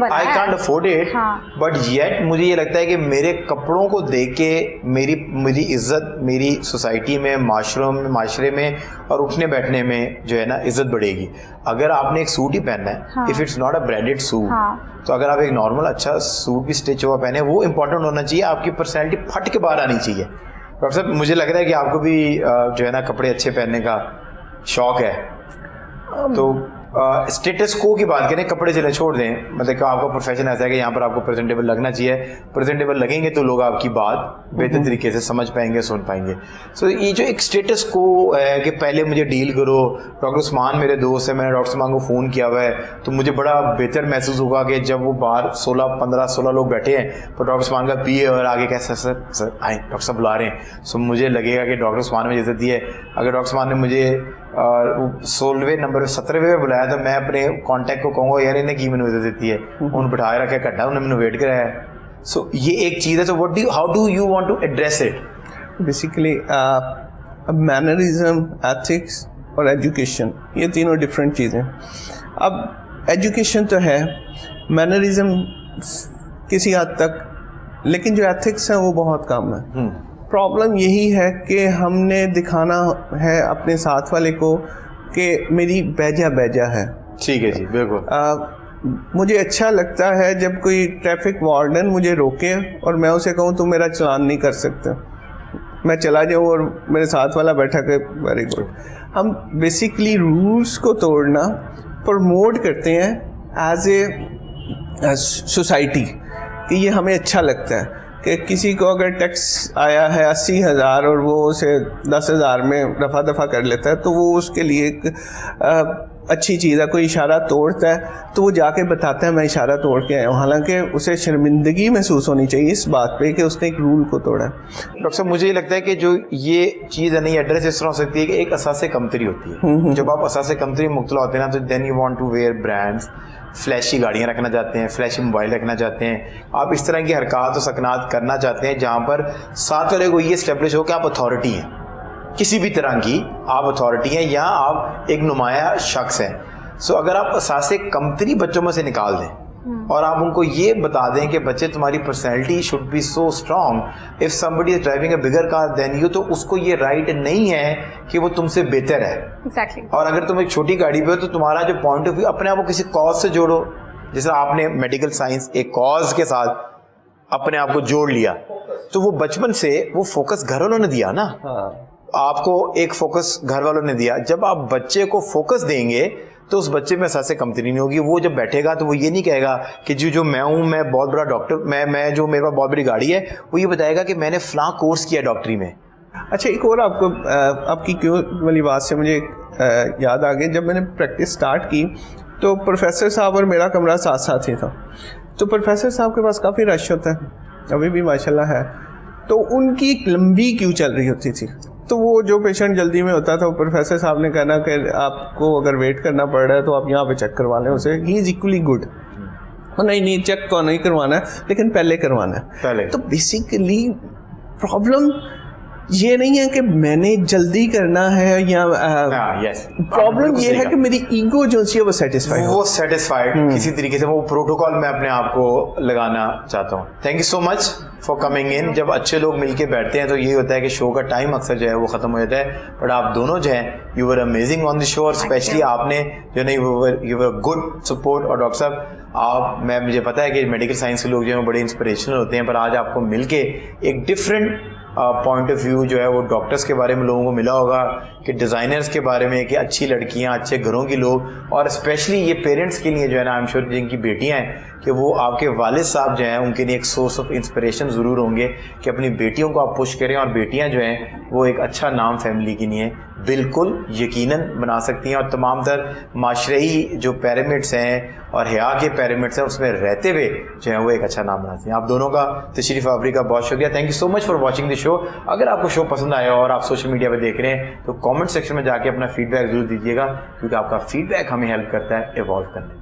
I can't afford it, but yet मुझे ये लगता है कि मेरे कपड़ों को देख के मेरी इज्जत मेरी सोसाइटी में, माशरे में और उठने बैठने में जो है ना इज्जत बढ़ेगी। अगर आपने एक सूट ही पहनना है, if it's not a branded suit, तो अगर आप एक नॉर्मल अच्छा सूट भी स्टिच हुआ पहने, वो इंपॉर्टेंट होना चाहिए, आपकी पर्सनैलिटी फट के बाहर आनी चाहिए। डॉक्टर साहब, मुझे लग रहा है कि आपको भी जो है ना कपड़े अच्छे पहनने का शौक है, तो स्टेटस को की बात करें, कपड़े चले छोड़ दें, मतलब कि आपका प्रोफेशन ऐसा है कि यहाँ पर आपको प्रेजेंटेबल लगना चाहिए, प्रेजेंटेबल लगेंगे तो लोग आपकी बात बेहतर तरीके से समझ पाएंगे, सुन पाएंगे। सो ये जो एक स्टेटस को है कि पहले मुझे डील करो, डॉक्टर उस्मान मेरे दोस्त है, मैंने डॉक्टर उस्मान को फ़ोन किया हुआ है, तो मुझे बड़ा बेहतर महसूस होगा कि जब वो बाहर 15-16 लोग बैठे हैं, तो डॉक्टर उस्मान का पीए और आगे कैसे सर आए, डॉक्टर साहब बुला रहे हैं, सो मुझे लगेगा कि डॉक्टर उस्मान में इज्जत दी है। अगर डॉक्टर उस्मान ने मुझे 16वें नंबर 17वें पे बुलाया, तो मैं अपने कॉन्टैक्ट को कहूँगा यार इन्हें की मैंने इज्जत दी है, उन्हें बिठाए रखे कट्टा, उन्हें मैंने वेट कराया है। सो ये एक चीज़ है। So how do you want to address it? Basically mannerism, ethics और एजुकेशन, ये तीनों डिफरेंट चीज़ें। अब एजुकेशन तो है, मैनरिज्म किसी हद तक, लेकिन जो एथिक्स है वो बहुत कम है। प्रॉब्लम यही है कि हमने दिखाना है अपने साथ वाले को कि मेरी बैजा है। ठीक है जी, बिल्कुल। मुझे अच्छा लगता है जब कोई ट्रैफिक वार्डन मुझे रोके और मैं उसे कहूँ तुम मेरा चालान नहीं कर सकते, मैं चला जाऊँ और मेरे साथ वाला बैठा के वेरी गुड। हम बेसिकली रूल्स को तोड़ना प्रमोट करते हैं एज ए सोसाइटी कि ये हमें अच्छा लगता है कि किसी को अगर टैक्स आया है 80,000 और वो उसे 10,000 में रफा दफा कर लेता है, तो वो उसके लिए एक अच्छी चीज़ है। कोई इशारा तोड़ता है तो वो जाके बताता है मैं इशारा तोड़ के आया हूँ, हालांकि उसे शर्मिंदगी महसूस होनी चाहिए इस बात पे कि उसने एक रूल को तोड़ा है। डॉक्टर साहब, मुझे ये लगता है कि जो ये चीज़ है ना, ये एड्रेस इस तरह हो सकती है कि एक असासे कमतरी होती है। जब आप असासे कमतरी मुब्तला होते हैं ना, तो then you want to wear brands, flashy गाड़ियाँ रखना चाहते हैं, फ्लैशी मोबाइल रखना चाहते हैं, आप इस तरह की हरकत और सकनात करना चाहते हैं जहाँ पर साथ वाले को ये इस्टेब्लिश हो कि आप अथॉरिटी हैं, किसी भी तरह की आप अथॉरिटी हैं या आप एक नुमाया शख्स हैं। सो अगर आप असासे कमतरी बच्चों में से निकाल दें और आप उनको ये बता दें कि बच्चे तुम्हारी personality should be so strong, if somebody is driving a bigger car than you, तो उसको ये राइट नहीं है कि वो तुमसे बेहतर है। Exactly. और अगर तुम एक छोटी गाड़ी पे हो तो तुम्हारा जो पॉइंट ऑफ व्यू, अपने आप को किसी कॉज से जोड़ो। जैसे आपने मेडिकल साइंस एक कॉज के साथ अपने आप को जोड़ लिया, तो वो बचपन से वो फोकस घर वालों ने दिया ना, आपको एक फोकस घर वालों ने दिया। जब आप बच्चे को फोकस देंगे तो उस बच्चे में एहसास कमतरी नहीं होगी। वो जब बैठेगा तो वो ये नहीं कहेगा कि जो मैं हूँ, मैं बहुत बड़ा डॉक्टर, मैं जो मेरे पास बहुत बड़ी गाड़ी है, वो ये बताएगा कि मैंने फलां कोर्स किया डॉक्टरी में। अच्छा, एक और आपकी क्यों वाली बात से मुझे याद आ गई, जब मैंने प्रैक्टिस स्टार्ट की तो प्रोफेसर साहब और मेरा कमरा साथ साथ ही था, तो प्रोफेसर साहब के पास काफ़ी रश होता है, अभी भी माशाल्लाह है, तो उनकी एक लंबी क्यू चल रही होती थी। तो वो जो पेशेंट जल्दी में होता था, वो प्रोफेसर साहब ने कहना कि आपको अगर वेट करना पड़ रहा है तो आप यहाँ पे चेक करवा लें उसे, ही इज़ इक्वली गुड। नहीं चेक तो नहीं करवाना है, लेकिन पहले करवाना है पहले। तो बेसिकली प्रॉब्लम ये नहीं है कि मैंने जल्दी करना है या प्रॉब्लम ये है कि मेरी ईगो जो है वो सेटिस्फाइड किसी तरीके से वो प्रोटोकॉल में अपने आप को लगाना चाहता हूँ। Thank you so much for coming इन। जब अच्छे लोग मिलके बैठते हैं तो ये होता है कि शो का टाइम अक्सर जो है वो ख़त्म हो जाता है, बट आप दोनों जो हैं you were amazing on the show, और स्पेशली आपने जो नहीं यू वर गुड सपोर्ट। और डॉक्टर साहब, मुझे पता है कि मेडिकल साइंस के लोग जो हैं बड़े इंस्पिरेशनल होते हैं, पर आज आपको मिलके एक डिफरेंट पॉइंट ऑफ व्यू जो है वो डॉक्टर्स के बारे में लोगों को मिला होगा, कि डिज़ाइनर्स के बारे में, कि अच्छी लड़कियां, अच्छे घरों की लोग, और स्पेशली ये पेरेंट्स के लिए जो है ना, आई एम श्योर जिनकी बेटियां हैं, कि वो आपके वालिद साहब जो हैं उनके लिए एक सोर्स ऑफ इंस्पिरेशन ज़रूर होंगे कि अपनी बेटियों को आप पुश करें और बेटियां जो हैं वो एक अच्छा नाम फैमिली के लिए बिल्कुल यकीनन बना सकती हैं और तमाम तर माशरई जो पिरामिड्स हैं और हया के पिरामिड्स हैं उसमें रहते हुए जो है वो एक अच्छा नाम बनाती हैं। आप दोनों का तशरीफ़ आवरी का बहुत शुक्रिया। Thank you so much for watching the show. अगर आपको शो पसंद आया और आप सोशल मीडिया पर देख रहे हैं तो कमेंट सेक्शन में जाके अपना फीडबैक जरूर दीजिएगा, क्योंकि आपका फीडबैक हमें हेल्प करता है इवॉल्व करने में।